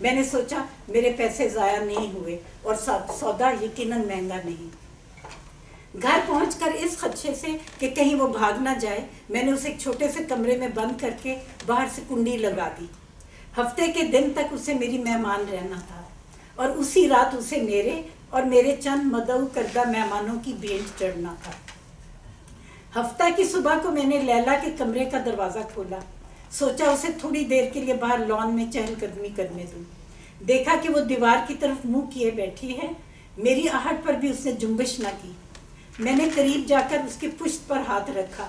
میں نے سوچا میرے پیسے ضائع نہیں ہوئے اور سودا یقیناً مہنگا نہیں. گھر پہنچ کر اس خدشے سے کہ کہیں وہ بھاگ نہ جائے, میں نے اسے ایک چھوٹے سے کمرے میں بند کر کے باہر سے کنڈی لگا دی. ہفتے کے دن تک اسے میری مہمان رہنا تھا, اور اسی رات اسے میرے اور میرے چند مدعو کردہ مہمانوں کی بھیٹ چڑھنا تھا. ہفتہ کی صبح کو میں نے لیلا کے کمرے کا دروازہ کھولا. سوچا اسے تھوڑی دیر کے لیے باہر لان میں چہل قدمی کرنے دوں. دیکھا کہ وہ دیوار کی طرف منہ کیے بیٹھی ہے. میری آہٹ پر بھی اس نے جنبش نہ کی. میں نے قریب جا کر اس کی پشت پر ہاتھ رکھا.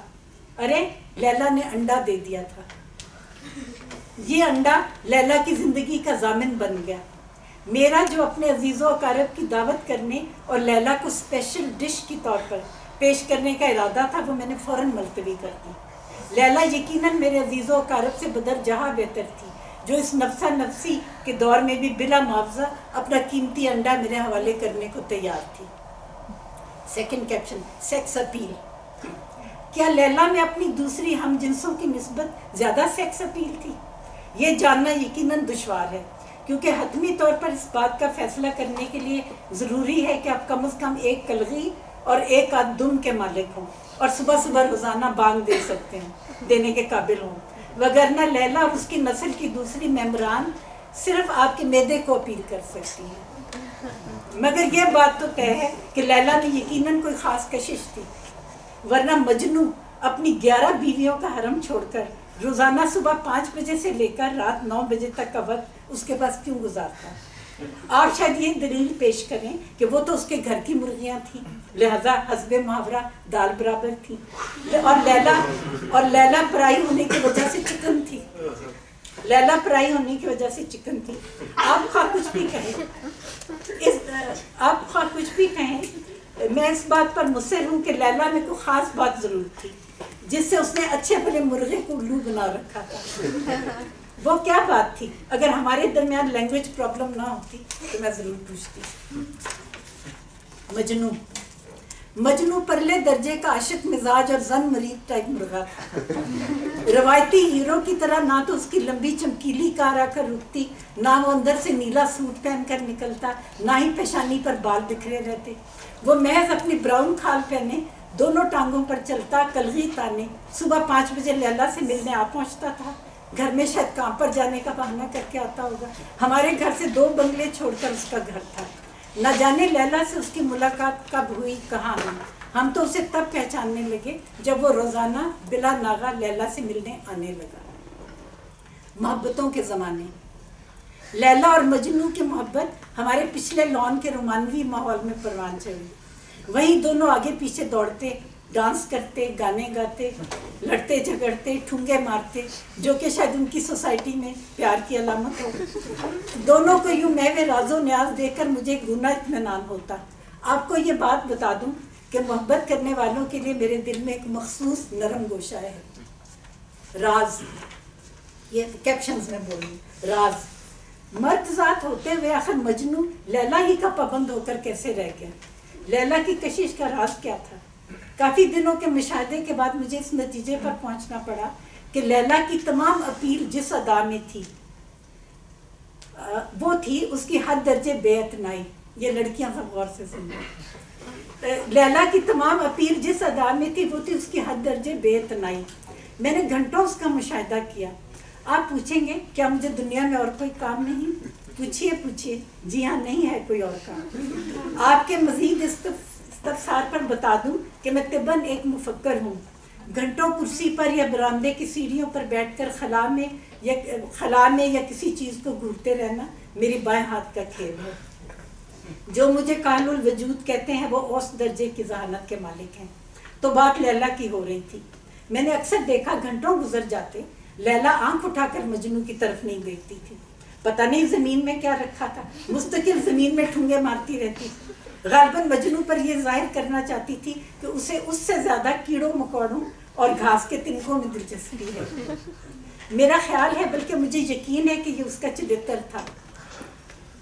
ارے لیلا نے انڈا دے دیا تھا. یہ انڈا لیلا کی زندگی کا ضامن بن گیا. میرا جو اپنے عزیزوں و اقارب کی دعوت کرنے اور لیلا کو اسپیشل ڈش کی طور پر پیش کرنے کا ارادہ تھا, وہ میں نے فوراً ملتوی کر دی. لیلا یقیناً میرے عزیزوں و اقارب سے بدر جہاں بہتر تھی, جو اس نفسا نفسی کے دور میں بھی بلا معاوضہ اپنا قیمتی انڈا میرے حوالے کرنے کو تیار تھی. Second caption, sex appeal. کیا لیلا میں اپنی دوسری ہم جنسوں کی نسبت زیادہ سیکس اپیل تھی؟ یہ جاننا یقیناً دشوار ہے, کیونکہ حتمی طور پر اس بات کا فیصلہ کرنے کے لیے ضروری ہے کہ آپ کم از کم ایک کلغی اور ایک آدھ دم کے مالک ہوں, اور صبح صبح روزانہ بانگ دے سکتے ہیں, دینے کے قابل ہوں. وگرنہ لیلا اور اس کی نسل کی دوسری ممبران صرف آپ کے معدے کو اپیل کر سکتی ہیں. مگر یہ بات تو طے ہے کہ لیلا میں یقیناً کوئی خاص کشش تھی, ورنہ مجنو اپنی 11 بیویوں کا حرم چھوڑ کر روزانہ صبح 5 بجے سے لے کر رات 9 بجے تک کا وقت اس کے پاس کیوں گزارتا؟ آپ شاید یہ دلیل پیش کریں کہ وہ تو اس کے گھر کی مرغیاں تھیں، لہذا حسب محاورہ دال برابر تھی، اور لیلا پرائی ہونے کی وجہ سے چکن تھی، لیلا پرائی ہونے کی وجہ سے چکن تھی۔ آپ خواہ کچھ بھی کہیں، میں اس بات پر مصر ہوں کہ لیلا میں کوئی خاص بات ضرور تھی جس سے اس نے اچھے بھلے مرغے کو الو بنا رکھا تھا۔ وہ کیا بات تھی؟ اگر ہمارے درمیان لینگویج پرابلم نہ ہوتی تو میں ضرور پوچھتی۔ مجنو پرلے درجے کا عاشق مزاج اور زن مرید ٹائپ مرغا تھا۔ روایتی ہیرو کی طرح نہ تو اس کی لمبی چمکیلی کار آ کر رکتی، نہ وہ اندر سے نیلا سوٹ پہن کر نکلتا، نہ ہی پیشانی پر بال بکھرے رہتے۔ وہ محض اپنی براؤن کھال پہنے دونوں ٹانگوں پر چلتا، کلغی تانے، صبح 5 بجے لیلا سے ملنے آ پہنچتا تھا۔ گھر میں شاید کام پر جانے کا بہانہ کر کے آتا ہوگا۔ ہمارے گھر سے 2 بنگلے چھوڑ کر اس کا گھر تھا۔ نہ جانے لیلا سے اس کی ملاقات کب ہوئی، کہاں ہوئی۔ ہم تو اسے تب پہچاننے لگے جب وہ روزانہ بلا ناغہ لیلا سے ملنے آنے لگا۔ محبتوں کے زمانے، لیلا اور مجنو کی محبت ہمارے پچھلے لان کے رومانوی ماحول میں پروان چڑھی۔ وہیں دونوں آگے پیچھے دوڑتے، ڈانس کرتے، گانے گاتے، لڑتے جھگڑتے، ٹھونگے مارتے، جو کہ شاید ان کی سوسائٹی میں پیار کی علامت ہو۔ دونوں کو یوں محو راز و نیاز دیکھ کر مجھے گنا اطمینان ہوتا۔ آپ کو یہ بات بتا دوں کہ محبت کرنے والوں کے لیے میرے دل میں ایک مخصوص نرم گوشہ ہے۔ راز، یہ کیپشنز میں بولوں، راز۔ مرد ذات ہوتے ہوئے آخر مجنو لیلا ہی کا پابند ہو کر کیسے رہ گیا؟ لیلا کی کشش کا راز کیا تھا؟ کافی دنوں کے مشاہدے کے بعد مجھے اس نتیجے پر پہنچنا پڑا کہ لیلا کی تمام اپیل جس ادا میں تھی وہ تھی اس کی حد درجے بے اعتنائی۔ یہ لڑکیاں سب غور سے سنیں۔ لیلا کی تمام اپیل جس ادا میں تھی وہ تھی اس کی حد درجے بے اعتنائی۔ میں نے گھنٹوں اس کا مشاہدہ کیا۔ آپ پوچھیں گے کیا مجھے دنیا میں اور کوئی کام نہیں؟ پوچھئے۔ جی ہاں، نہیں ہے کوئی اور کام۔ آپ کے مزید استفسار پر بتا دوں کہ میں طبعاً ایک مفکر ہوں۔ گھنٹوں کرسی پر یا برآمدے کی سیڑھیوں پر بیٹھ کر خلا میں یا کسی چیز کو گھورتے رہنا میری بائیں ہاتھ کا کھیل ہے۔ جو مجھے کامل الوجود کہتے ہیں وہ اوسط درجے کی ذہانت کے مالک ہیں۔ تو بات لیلا کی ہو رہی تھی۔ میں نے اکثر دیکھا غنٹوں گزر جاتے، لیلا آنکھ اٹھا کر مجنو کی طرف نہیں دیکھتی تھی۔ پتہ نہیں زمین میں کیا رکھا تھا، مستقل زمین میں ٹھونگے مارتی رہتی۔ غالباً مجنو پر یہ ظاہر کرنا چاہتی تھی کہ اسے اس سے زیادہ کیڑوں مکوڑوں اور گھاس کے تنکوں میں دلچسپی ہے۔ میرا خیال ہے، بلکہ مجھے یقین ہے کہ یہ اس کا چرتر تھا،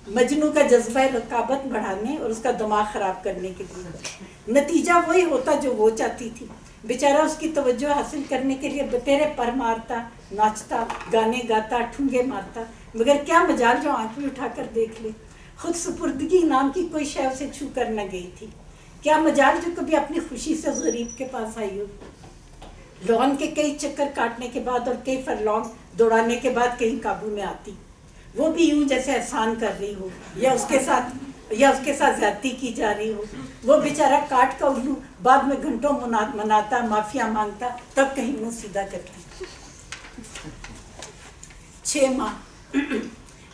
مجنو کا جذبہ رقابت بڑھانے اور اس کا دماغ خراب کرنے کے لیے۔ نتیجہ وہی ہوتا جو وہ چاہتی تھی۔ بیچارہ اس کی توجہ حاصل کرنے کے لیے بتیرے پر مارتا، ناچتا، گانے گاتا، ٹھونگے مارتا، مگر کیا مجال جو آنکھ میں اٹھا کر دیکھ لے۔ خود سپردگی نام کی کوئی شے اسے چھو کر نہ گئی تھی۔ کیا مجال جو کبھی اپنی خوشی سے اس غریب کے پاس آئی ہو، لون کے کئی چکر کاٹنے کے بعد اور کئی فرلانگ دوڑانے کے بعد کہیں قابو میں آتی، وہ بھی یوں جیسے احسان کر رہی ہو یا اس کے ساتھ زیادتی کی جا رہی ہو۔ وہ بیچارہ کاٹ کا الو بعد میں گھنٹوں مناتا، معافیا مانگتا، تب کہیں منہ سیدھا کرتی۔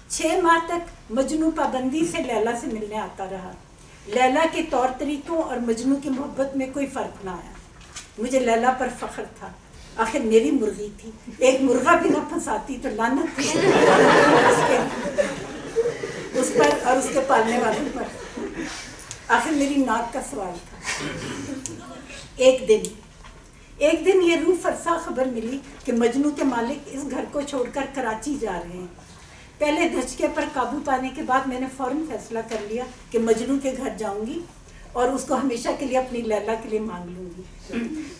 6 ماہ تک مجنو پابندی سے لیلا سے ملنے آتا رہا۔ لیلا کے طور طریقوں اور مجنو کی محبت میں کوئی فرق نہ آیا۔ مجھے لیلا پر فخر تھا، آخر میری مرغی تھی، ایک مرغا بھی نہ پھنساتی تو لعنت تھی اس پر اور اس کے پالنے والوں پر۔ آخر میری ناک کا سوال تھا۔ ایک دن یہ روح فرسا خبر ملی کہ مجنو کے مالک اس گھر کو چھوڑ کر کراچی جا رہے ہیں۔ پہلے دھچکے پر قابو پانے کے بعد میں نے فوراً فیصلہ کر لیا کہ مجنو کے گھر جاؤں گی اور اس کو ہمیشہ کے لیے اپنی لیلا کے لیے مانگ لوں گی۔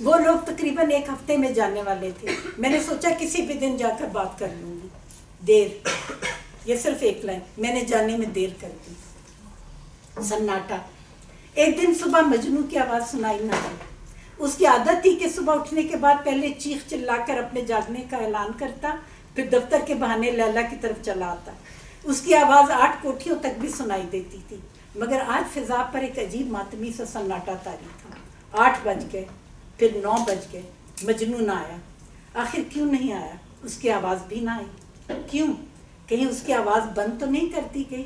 وہ لوگ تقریباً 1 ہفتے میں جانے والے تھے۔ میں نے سوچا کسی بھی دن جا کر بات کر لوں گی۔ دیر، یہ صرف ایک لائن، میں نے جانے میں دیر کر دی۔ سناٹا۔ ایک دن صبح مجنو کی آواز سنائی نہ دی۔ اس کی عادت تھی کہ صبح اٹھنے کے بعد پہلے چیخ چلا کر اپنے جاگنے کا اعلان کرتا، پھر دفتر کے بہانے لیلا کی طرف چلا آتا۔ اس کی آواز 8 کوٹھیوں تک بھی سنائی دیتی تھی، مگر آج فضا پر ایک عجیب ماتمی سا سناٹا طاری تھا۔ 8 بج گئے، پھر 9 بج گئے، مجنو نہ آیا۔ آخر کیوں نہیں آیا؟ اس کی آواز بھی نہ آئی۔ کیوں؟ کہیں اس کی آواز بند تو نہیں کر دی گئی؟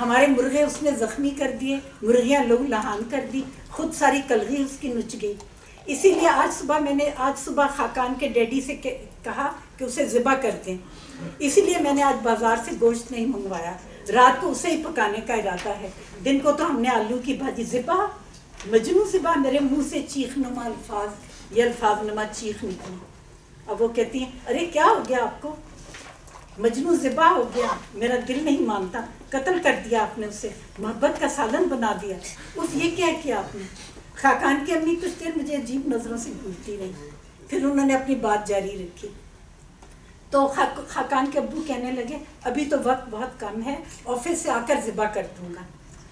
ہمارے مرغے اس نے زخمی کر دیے, مرغیاں لہو لہان کر دی, خود ساری کلغی اس کی نچ گئی. اسی لیے آج صبح خاقان کے ڈیڈی سے کہا کہ اسے ذبح کر دیں. اسی لیے میں نے آج بازار سے گوشت نہیں منگوایا, رات کو اسے ہی پکانے کا ارادہ ہے. دن کو تو ہم نے آلو کی بھاجی. ذبح, مجنوں ذبح. میرے منہ سے چیخ نما الفاظ, یہ الفاظ نما چیخ نکلی. اب وہ کہتی ہیں ارے کیا ہو گیا آپ کو, مجنوں ذبح ہو گیا, میرا دل نہیں مانتا, قتل کر دیا آپ نے اسے, محبت کا سالن بنا دیا. اس یہ کیا کیا آپ نے. خاقان کی امی کچھ دیر مجھے عجیب نظروں سے گھورتی رہی, پھر انہوں نے اپنی بات جاری رکھی. تو خاقان کے ابو کہنے لگے ابھی تو وقت بہت کم ہے, آفس سے آ کر ذبح کر دوں گا.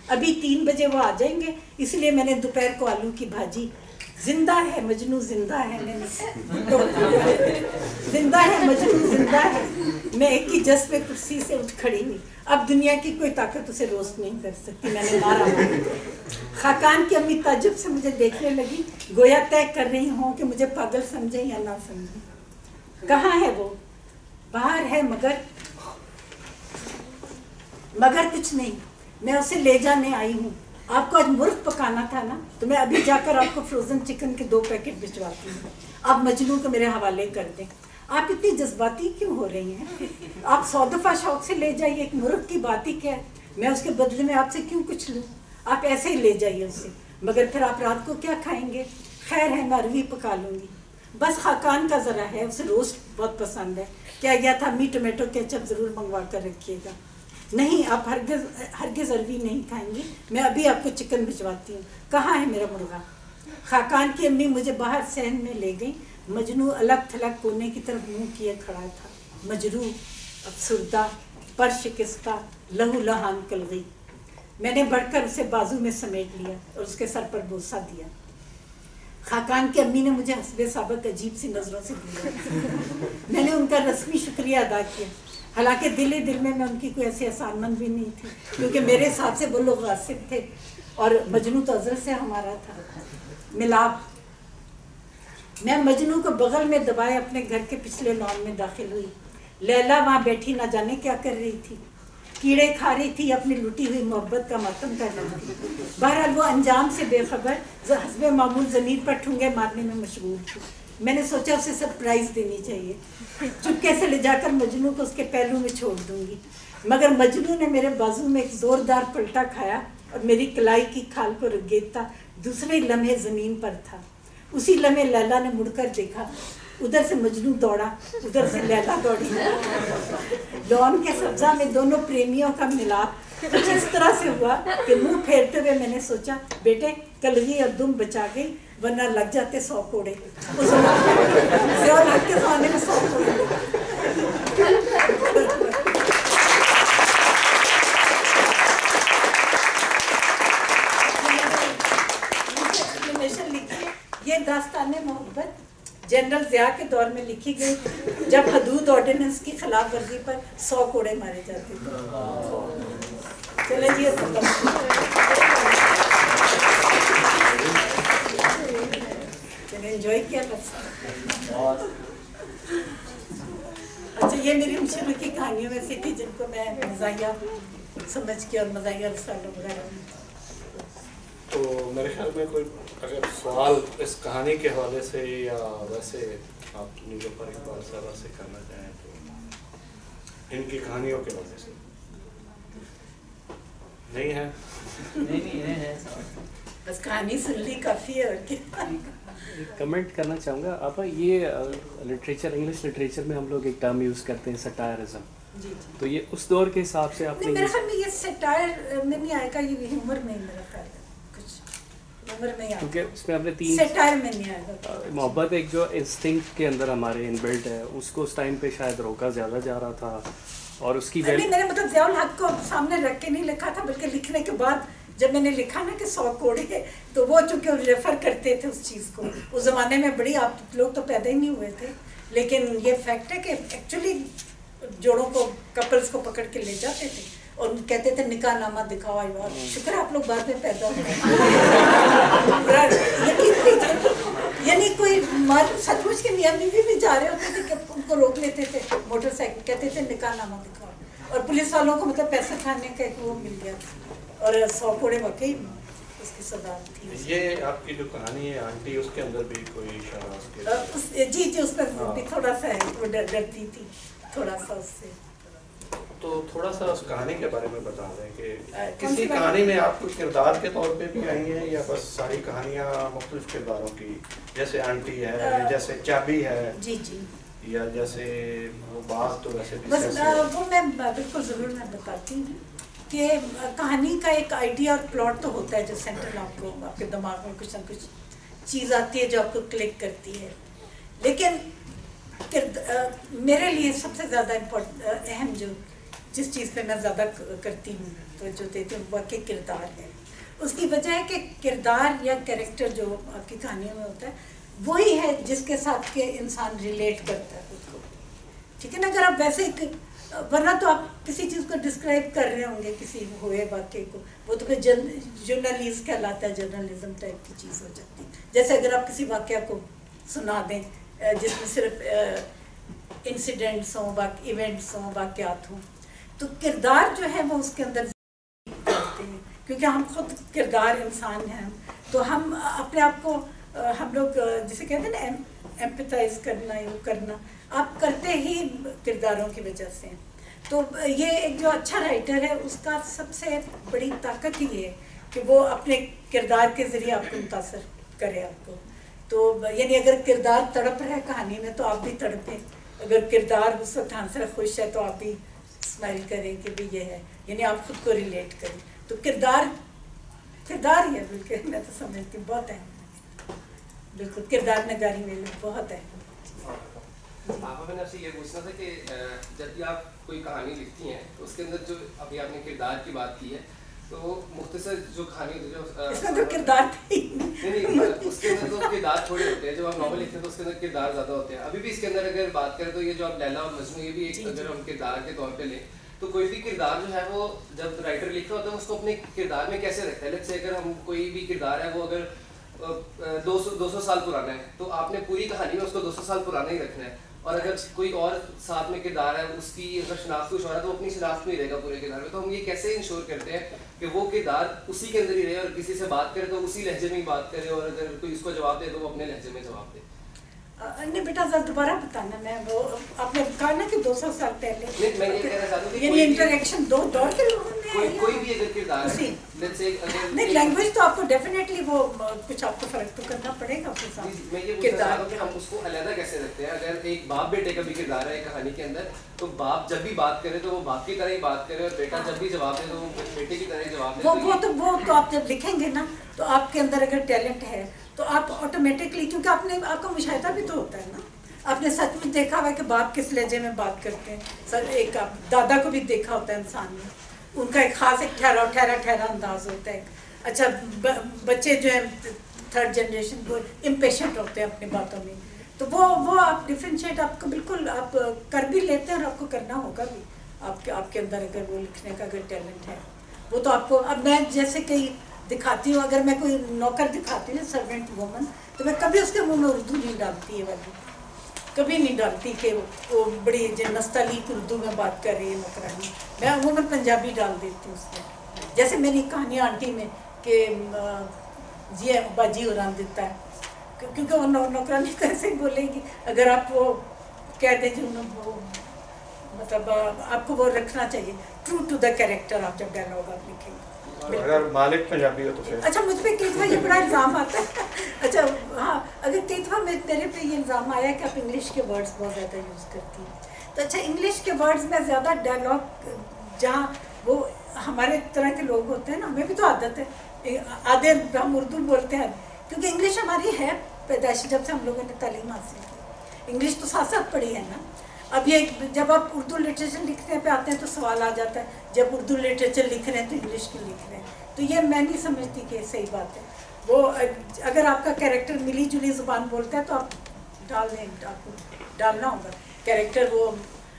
ابھی 3 بجے وہ آ جائیں گے, اس لیے میں نے دوپہر کو آلو کی بھاجی. زندہ ہے مجنوں زندہ ہے, زندہ ہے مجنوں زندہ ہے. میں ایک ہی جس پہ کرسی سے اٹھ کھڑی ہوئی. اب دنیا کی کوئی طاقت اسے روسٹ نہیں کر سکتی. میں نے مارا. خاقان کی امی تعجب سے مجھے دیکھنے لگی, گویا طے کر رہی ہوں کہ مجھے پاگل سمجھیں یا نہ سمجھیں. کہاں ہے وہ؟ باہر ہے, مگر کچھ نہیں. میں اسے لے جانے آئی ہوں. آپ کو آج مرغ پکانا تھا نا, تو میں ابھی جا کر آپ کو فروزن چکن کے 2 پیکٹ بھجواتی ہوں. آپ مجنوں کو میرے حوالے کر دیں. آپ اتنی جذباتی کیوں ہو رہی ہیں؟ آپ 100 دفعہ شوق سے لے جائیے, ایک مرغ کی بات ہی کیا ہے. میں اس کے بدلے میں آپ سے کیوں کچھ لوں؟ آپ ایسے ہی لے جائیے اسے. مگر پھر آپ رات کو کیا کھائیں گے؟ خیر ہے, میں اروی پکا لوں گی. بس خاقان کا ذرا ہے, اسے روسٹ بہت پسند ہے. کیا گیا تھا می ٹمیٹو کیچپ ضرور منگوا کر رکھیے گا. نہیں, آپ ہرگز اروی نہیں کھائیں گی. میں ابھی آپ کو چکن بھجواتی ہوں. کہاں ہے میرا مرغا؟ خاقان کی امی مجھے باہر صحن میں لے گئی. مجنوں الگ تھلگ کونے کی طرف منہ کیے کھڑا تھا, مجروح, افسردہ, پر شکستہ, لہو لہان کلغی. میں نے بڑھ کر اسے بازو میں سمیٹ لیا اور اس کے سر پر بوسہ دیا. خاقان کی امی نے مجھے حسب سابق عجیب سی نظروں سے گھورا. میں نے ان کا رسمی شکریہ ادا کیا, حالانکہ دل ہی دل میں ان کی کوئی ایسی احسان مند بھی نہیں تھی, کیونکہ میرے حساب سے وہ لوگ غاصب تھے اور مجنوں تو ازل سے ہمارا تھا. ملاپ. میں مجنوں کو بغل میں دبائے اپنے گھر کے پچھلے لان میں داخل ہوئی. لیلا وہاں بیٹھی نہ جانے کیا کر رہی تھی. کیڑے کھا رہی تھی, اپنی لٹی ہوئی محبت کا ماتم کر رہی تھی. بہرحال وہ انجام سے بے خبر حسب معمول ضمیر پر ٹھونگے مارنے میں مشغول تھی. میں نے سوچا اسے سرپرائز دینی چاہیے. چپکے سے لے جا کر مجنوں کو اس کے پہلو میں چھوڑ دوں گی. مگر مجنوں نے میرے بازو میں ایک زوردار پلٹا کھایا اور میری کلائی کی کھال کو رگیدتا دوسرے لمحے زمین پر تھا. اسی لمحے لیلا نے مڑ کر دیکھا. ادھر سے مجنوں دوڑا, ادھر سے لیلا دوڑی. لان کے سبزہ میں دونوں پریمیوں کا ملاپ کچھ اس طرح سے ہوا کہ منہ پھیرتے ہوئے میں نے سوچا, بیٹے کلغی اور دم بچا گئی, ورنہ لگ جاتے 100 کوڑے. کے کھانے میں 100 کوڑے. یہ داستان محبت جنرل ضیاء کے دور میں لکھی گئی, جب حدود آرڈیننس کی خلاف ورزی پر 100 کوڑے مارے جاتے تھے. چلے جی, انجوائے کیا لگتا. اچھا, یہ میری مشہور کی کہانیوں میں سے تھی جن کو میں مزاحیہ سمجھ کے اور مزاحیہ رسالوں وغیرہ میں. تو میرے خیال میں کوئی اگر سوال اس کہانی کے حوالے سے یا ویسے آپ نیلوفر اقبال صاحبہ سے کرنا چاہیں تو ان کی کہانیوں کے حوالے سے نہیں ہے. نہیں ہے, بس کہانی سن لی کافی ہے. کمنٹ کرنا چاہوں گا آپ, یہ لٹریچر, انگلش لٹریچر میں ہم لوگ ایک ٹرم یوز کرتے ہیں سٹائرزم. تو یہ اس دور کے حساب سے آپ نے, میرے خیال میں یہ سٹائر میں نہیں آئے گا, یہ ہیومر میں میرا خیال ہے, کیونکہ اس میں ہم نے 3 سٹائر میں نہیں آئے گا. محبت ایک جو انسٹنکٹ کے اندر ہمارے ان بلٹ ہے, اس کو اس ٹائم پہ شاید روکا زیادہ جا رہا تھا. اور اس کی میں نے مطلب ضیاء الحق کو سامنے رکھ کے نہیں لکھا تھا, بلکہ لکھنے کے بعد جب میں نے لکھا نا کہ 100 کوڑے ہے, تو وہ چونکہ ریفر کرتے تھے اس چیز کو. اس زمانے میں بڑی, آپ لوگ تو پیدا ہی نہیں ہوئے تھے, لیکن یہ فیکٹ ہے کہ ایکچولی جوڑوں کو, کپلز کو پکڑ کے لے جاتے تھے اور کہتے تھے نکاح نامہ دکھاؤ. شکر آپ لوگ بعد میں پیدا ہوئے. یعنی کوئی سچ مچ کے میاں بیوی بھی جا رہے ہوتے تھے کہ ان کو روک لیتے تھے موٹر سائیکل, کہتے تھے نکاح نامہ دکھاؤ. اور پولیس والوں کو مطلب پیسے کھانے کا ایک وہ مل گیا تھا اور 100 کوڑے واقعی اس کی سزا تھی. یہ آپ کی جو کہانی ہے آنٹی اس کے اندر بھی کوئی اشارہ جی اس میں بھی تھوڑا سا ہے, وہ ڈرتی تھی تھوڑا سا اس سے. تو تھوڑا سا اس کہانی کے بارے میں بتا دیں کہ کسی کہانی میں آپ کچھ کردار کے طور پہ بھی آئی ہیں یا بس ساری کہانیاں مختلف کرداروں کی, جیسے آنٹی ہے, جیسے چابی ہے, جی یا جیسے وہ بات تو ویسے بس وہ میں بالکل ضرور میں بتاتی ہوں کہ کہانی کا ایک آئیڈیا اور پلاٹ تو ہوتا ہے جو سینٹرل آپ کو آپ کے دماغ میں کچھ نہ کچھ چیز آتی ہے جو آپ کو کلک کرتی ہے. لیکن میرے لیے سب سے زیادہ اہم جو جس چیز پہ میں زیادہ کرتی ہوں تو جو دیتی ہوں واقعی کردار ہے. اس کی وجہ ہے کہ کردار یا کریکٹر جو آپ کی کہانیوں میں ہوتا ہے وہی ہے جس کے ساتھ کہ انسان ریلیٹ کرتا ہے خود کو, ٹھیک ہے نا. اگر آپ ویسے ورنہ تو آپ کسی چیز کو ڈسکرائب کر رہے ہوں گے کسی ہوئے واقعے کو, وہ تو پھر جرنلسٹ کہلاتا ہے, جرنلزم ٹائپ کی چیز ہو جاتی ہے. جیسے اگر آپ کسی واقعہ کو سنا دیں جس میں صرف انسیڈنٹس ہوں, ایونٹس ہوں, واقعات ہوں, تو کردار جو ہے وہ اس کے اندر کرتے ہیں کیونکہ ہم خود کردار انسان ہیں. تو ہم اپنے آپ کو ہم لوگ جسے کہتے ہیں نا ایمپیتھائز کرنا, یہ کرنا آپ کرتے ہی کرداروں کی وجہ سے. تو یہ ایک جو اچھا رائٹر ہے اس کا سب سے بڑی طاقت ہی ہے کہ وہ اپنے کردار کے ذریعے آپ کو متاثر کرے آپ کو. تو یعنی اگر کردار تڑپ رہا ہے کہانی میں تو آپ بھی تڑپیں, اگر کردار اس وقت ہنس رہا خوش ہے تو آپ بھی اسمائل کریں کہ بھی یہ ہے, یعنی آپ خود کو ریلیٹ کریں. تو کردار ہی ہے بالکل, میں تو سمجھتی ہوں بہت اہم ہے, بالکل کردار نگاری میں بہت اہم. آپ میں نے آپ سے یہ پوچھنا تھا کہ جب بھی آپ کوئی کہانی لکھتی ہیں تو اس کے اندر جو ابھی آپ نے کردار کی بات کی ہے تو مختصر جو کہانی جو اس میں تو کردار نہیں اس کے اندر تو کردار تھوڑے ہوتے ہیں. جب آپ ناول لکھتے ہیں تو اس کے اندر کردار زیادہ ہوتے ہیں. ابھی بھی اس کے اندر اگر بات کریں تو یہ جو آپ لیلا اور مجنو یہ بھی ایک اگر ہم کردار کے طور پہ لیں تو کوئی بھی کردار جو ہے وہ جب رائٹر لکھ رہا ہوتا ہے اس کو اپنے کردار میں کیسے رکھتا ہے. لیٹس سے اگر ہم کوئی بھی کردار ہے وہ اگر 200 سال پرانا ہے تو آپ نے پوری کہانی میں اس کو 200 سال پرانا ہی رکھنا ہے. اور اگر کوئی اور ساتھ میں کردار ہے اس کی اگر شناخت کچھ ہو رہا ہے تو وہ اپنی شناخت میں ہی رہے گا پورے کردار میں. تو ہم یہ کیسے انشور کرتے ہیں کہ وہ کردار اسی کے اندر ہی رہے اور کسی سے بات کرے تو اسی لہجے میں ہی بات کرے اور اگر کوئی اس کو جواب دے تو وہ اپنے لہجے میں جواب دے. نہیں بیٹا ذرا دوبارہ بتانا. میں وہ آپ نے کہا نا کہ 200 سال پہلے میں یہ کہنا چاہتا ہوں کہ یعنی انٹریکشن دور کے لوگوں میں کوئی بھی اگر کردار ہے نہیں لینگویج تو آپ کو ڈیفینیٹلی وہ کچھ آپ کو فرق تو کرنا پڑے گا. میں یہ پوچھنا چاہتا ہوں کہ ہم اس کو علیحدہ کیسے رکھتے ہیں. اگر ایک باپ بیٹے کا بھی کردار ہے کہانی کے اندر تو باپ جب بھی بات کرے تو وہ باپ کی طرح ہی بات کرے اور بیٹا جب بھی جواب دے تو وہ بیٹے کی طرح ہی جواب دے. وہ تو آپ جب لکھیں گے نا تو آپ کے اندر اگر ٹیلنٹ ہے تو آپ آٹومیٹکلی, کیونکہ آپ کا مشاہدہ بھی تو ہوتا ہے نا, آپ نے سچ میں دیکھا ہوا ہے کہ باپ کس لہجے میں بات کرتے ہیں. سر ایک دادا کو بھی دیکھا ہوتا ہے انسان نے, ان کا ایک خاص ایک ٹھہرا انداز ہوتا ہے. اچھا بچے جو ہیں 3rd جنریشن وہ امپیشنٹ ہوتے ہیں اپنی باتوں میں, تو وہ آپ ڈفرینشیٹ آپ کو بالکل آپ کر بھی لیتے ہیں اور آپ کو کرنا ہوگا بھی. آپ کے اندر اگر وہ لکھنے کا اگر ٹیلنٹ ہے وہ تو آپ کو. اب میں جیسے کئی دکھاتی ہوں, اگر میں کوئی نوکر دکھاتی ہوں سروینٹ وومن تو میں کبھی اس کے منہ میں اردو نہیں ڈالتی ہے والی, کبھی نہیں ڈالتی کہ وہ بڑی نستعلیق اردو میں بات کر رہی ہے نوکرانی. میں عموماً پنجابی ڈال دیتی ہوں اس میں. جیسے میری کہانی آنٹی میں کہ جی باجی اوران دیتا ہے, کیونکہ وہ نوکرانی تو ایسے ہی بولے گی. اگر آپ وہ کہہ دیں جو وہ مطلب آپ کو وہ رکھنا چاہیے ٹرو ٹو دا کیریکٹر. آپ جب ڈائلاگ آپ لکھیں گے اگر مالک پنجابی ہو تو پھر اچھا مجھ پہ کئی دفعہ یہ بڑا الزام آتا ہے. اچھا ہاں, اگر کئی دفعہ میرے پہ یہ الزام آیا کہ آپ انگلش کے ورڈز بہت زیادہ یوز کرتی ہیں. تو اچھا انگلش کے ورڈز میں زیادہ ڈائلاگ جہاں وہ ہمارے طرح کے لوگ ہوتے ہیں نا, ہمیں بھی تو عادت ہے آدھے ہم اردو بولتے ہیں کیونکہ انگلش ہماری ہے پیدائشی, جب سے ہم لوگوں نے تعلیم حاصل کی انگلش تو ساتھ ساتھ پڑھی ہے نا. اب یہ جب آپ اردو لٹریچر لکھنے پہ آتے ہیں تو سوال آ جاتا ہے جب اردو لٹریچر لکھ رہے ہیں تو انگلش کیوں لکھ رہے ہیں. تو یہ میں نہیں سمجھتی کہ صحیح بات ہے. وہ اگر آپ کا کیریکٹر ملی جلی زبان بولتا ہے تو آپ ڈال دیں, آپ کو ڈالنا ہوگا کیریکٹر وہ.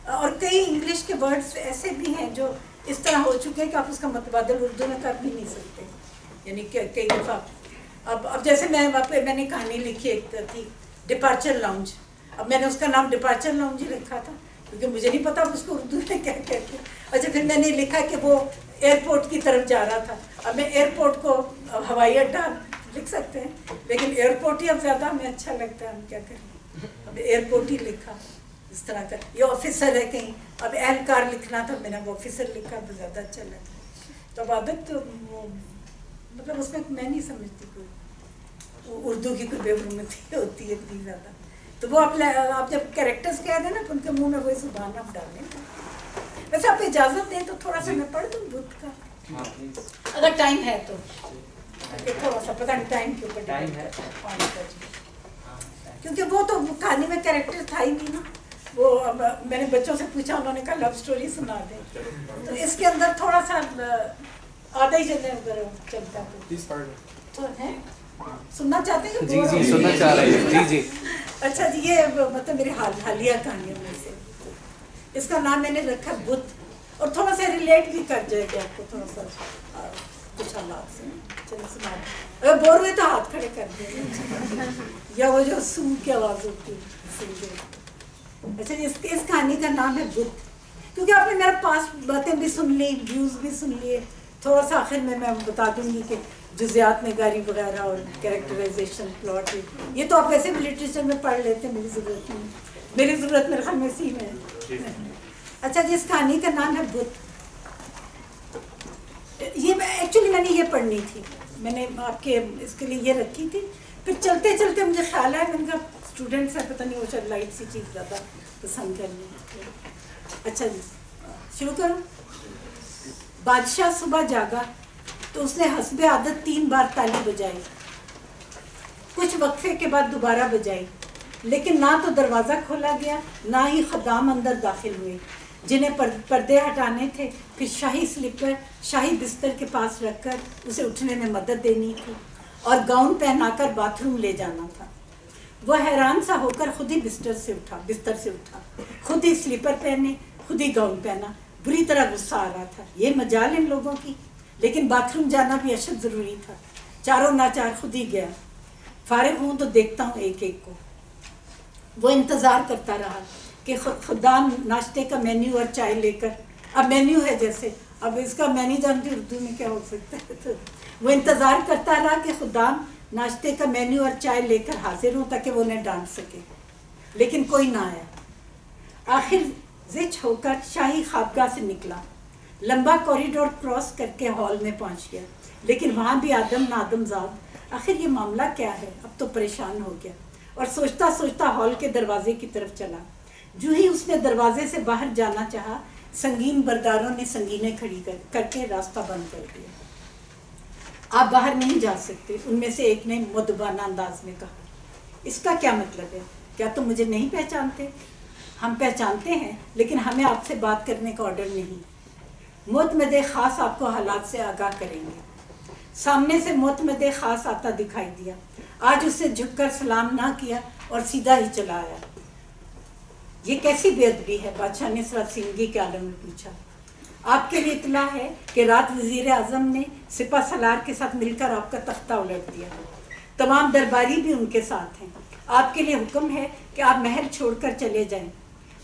اور کئی انگلش کے ورڈز ایسے بھی ہیں جو اس طرح ہو چکے ہیں کہ آپ اس کا متبادل اردو میں کر بھی نہیں سکتے. یعنی کہ کئی دفعہ اب جیسے میں نے کہانی لکھی ایک تھی ڈپارچر لاؤنج. اب میں نے اس کا نام ڈپارچر لاؤنج ہی رکھا تھا کیونکہ مجھے نہیں پتا اس کو اردو میں کیا کہتے ہیں. اچھا پھر میں نے لکھا کہ وہ ایئرپورٹ کی طرف جا رہا تھا. اب میں ایئرپورٹ کو ہوائی اڈہ لکھ سکتے ہیں, لیکن ایئرپورٹ ہی اب زیادہ ہمیں اچھا لگتا ہے, ہم کیا کریں, اب ایئرپورٹ ہی لکھا اس طرح کا. یہ آفیسر ہے کہیں, اب اہلکار لکھنا تھا, میں نے وہ آفیسر لکھا, تو زیادہ اچھا لگا. تو عبادت تو مطلب اس میں میں نہیں سمجھتی کوئی اردو کی کوئی بے حرمتی ہوتی ہے اتنی زیادہ. تو وہ آپ جب کیریکٹرز کہہ دیں نا تو ان کے منہ میں وہی زبان آپ ڈالیں. ویسے آپ اجازت دیں تو تھوڑا سا میں پڑھ دوں بدھ کا, اگر ٹائم ہے تو. تھوڑا سا پتہ نہیں ٹائم کے اوپر ٹائم ہے, کیونکہ وہ تو کہانی میں کیریکٹر تھا ہی نہیں نا. وہ میں نے بچوں سے پوچھا, انہوں نے کہا لو اسٹوری سنا دیں, تو اس کے اندر تھوڑا سا آدھا ہی جگہ ادھر چلتا ہے. تو ہے سننا چاہتے ہیں؟ جی جی سننا چاہ رہے ہیں. جی جی اچھا جی, یہ مطلب میری حالیہ کہانیوں میں سے. اس کا نام میں نے رکھا بدھ, اور تھوڑا سا ریلیٹ بھی کر جائے گا آپ کو تھوڑا سا کچھ حالات سے. چلو سنا, اگر بور ہوئے تو ہاتھ کھڑے کر دیں, یا وہ جو سو کی آواز ہوتی ہے. اچھا جی, اس کہانی کا نام ہے بدھ, کیونکہ آپ نے میرا پاس باتیں بھی سن لی, ویوز بھی سن لیے. تھوڑا سا آخر میں بتا دوں گی کہ جزیات نگاری وغیرہ اور کیریکٹرائزیشن, پلاٹ, یہ تو آپ ویسے بھی لٹریچر میں پڑھ لیتے ہیں, میری ضرورت نہیں. میری ضرورت میرے خیال میں اسی میں ہے. اچھا جی, اس کہانی کا نام ہے بدھ. یہ ایکچولی میں نے یہ پڑھنی تھی, میں نے آپ کے اس کے لیے یہ رکھی تھی. پھر چلتے چلتے مجھے خیال آیا, میں نے کہا اسٹوڈنٹس ہیں, پتہ نہیں وہ شاید لائٹ سی چیز زیادہ پسند کرنی. اچھا جی شروع کروں. بادشاہ صبح جاگا تو اس نے حسب عادت 3 بار تالی بجائی. کچھ وقفے کے بعد دوبارہ بجائی, لیکن نہ تو دروازہ کھولا گیا, نہ ہی خدام اندر داخل ہوئے جنہیں پردے ہٹانے تھے. پھر شاہی سلیپر شاہی بستر کے پاس رکھ کر اسے اٹھنے میں مدد دینی تھی, اور گاؤن پہنا کر باتھ روم لے جانا تھا. وہ حیران سا ہو کر خود ہی بستر سے اٹھا, خود ہی سلیپر پہنے, خود ہی گاؤن پہنا. بری طرح غصہ آ رہا تھا, یہ مجال ان لوگوں کی. لیکن باتھ روم جانا بھی اشد ضروری تھا. چاروں ناچار خود ہی گیا. فارغ ہوں تو دیکھتا ہوں ایک ایک کو. وہ انتظار کرتا رہا کہ خدام ناشتے کا مینیو اور چائے لے کر, اب مینیو ہے جیسے, اب اس کا مینیو جانتے اردو میں کیا ہو سکتا ہے. تو وہ انتظار کرتا رہا کہ خدام ناشتے کا مینیو اور چائے لے کر حاضر ہوں تاکہ وہ انہیں ڈانٹ سکے. لیکن کوئی نہ آیا. آخر زچ ہو کر شاہی خوابگاہ سے نکلا, لمبا کوریڈور کراس کر کے ہال میں پہنچ گیا. لیکن وہاں بھی آدم نادم زاد. آخر یہ معاملہ کیا ہے؟ اب تو پریشان ہو گیا, اور سوچتا سوچتا ہال کے دروازے کی طرف چلا. جو ہی اس نے دروازے سے باہر جانا چاہا, سنگین برداروں نے سنگینیں کھڑی کر کے راستہ بند کر دیا. آپ باہر نہیں جا سکتے, ان میں سے ایک نے مدبانہ انداز میں کہا. اس کا کیا مطلب ہے؟ کیا تم مجھے نہیں پہچانتے؟ ہم پہچانتے ہیں, لیکن ہمیں آپ سے بات کرنے کا آرڈر نہیں. معتمد خاص آپ کو حالات سے آگاہ کریں گے. سامنے سے معتمد خاص آتا دکھائی دیا. آج اس سے جھک کر سلام نہ کیا اور سیدھا ہی چلا آیا. یہ کیسی بے ادبی ہے؟ بادشاہ نے سراسیمگی کے عالم میں پوچھا. آپ کے لیے اطلاع ہے کہ رات وزیر اعظم نے سپہ سالار کے ساتھ مل کر آپ کا تختہ الٹ دیا. تمام درباری بھی ان کے ساتھ ہیں. آپ کے لیے حکم ہے کہ آپ محل چھوڑ کر چلے جائیں.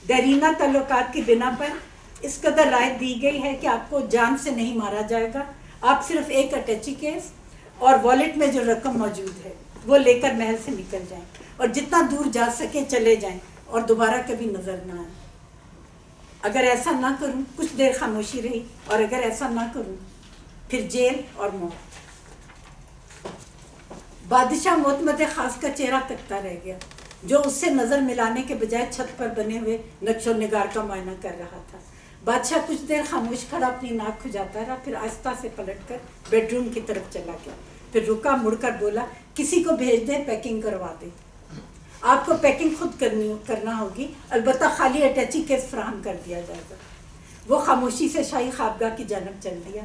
دیرینہ تعلقات کی بنا پر اس قدر رائے دی گئی ہے کہ آپ کو جان سے نہیں مارا جائے گا. آپ صرف ایک اٹیچی کیس اور والیٹ میں جو رقم موجود ہے وہ لے کر محل سے نکل جائیں, اور جتنا دور جا سکیں چلے جائیں, اور دوبارہ کبھی نظر نہ آئیں. اگر ایسا نہ کروں, کچھ دیر خاموشی رہی, اور اگر ایسا نہ کروں پھر جیل اور موت. بادشاہ معتمد خاص کا چہرہ تکتا رہ گیا, جو اس سے نظر ملانے کے بجائے چھت پر بنے ہوئے نقش و نگار کا معائنہ کر رہا تھا. بادشاہ کچھ دیر خاموش کھڑا اپنی ناک کھجاتا رہا, پھر آہستہ سے پلٹ کر بیڈ روم کی طرف چلا گیا. پھر رکا, مڑ کر بولا, کسی کو بھیج دیں, پیکنگ کروا دیں. آپ کو پیکنگ خود کرنا ہوگی, البتہ خالی اٹیچی کیس فراہم کر دیا جائے گا. وہ خاموشی سے شاہی خوابگاہ کی جانب چل دیا.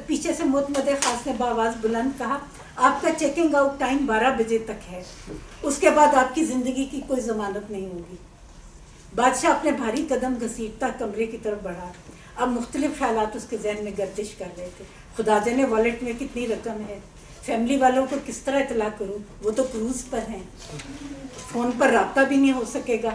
پیچھے سے معتمد خاص نے بآواز بلند کہا, آپ کا چیکنگ آؤٹ ٹائم 12 بجے تک ہے. اس کے بعد آپ کی زندگی کی کوئی ضمانت نہیں ہوگی. بادشاہ اپنے بھاری قدم گھسیٹتا کمرے کی طرف بڑھا. اب مختلف خیالات اس کے ذہن میں گردش کر رہے تھے. خدا جانے والیٹ میں کتنی رقم ہے, فیملی والوں کو کس طرح اطلاع کروں, وہ تو کروز پر ہیں, فون پر رابطہ بھی نہیں ہو سکے گا.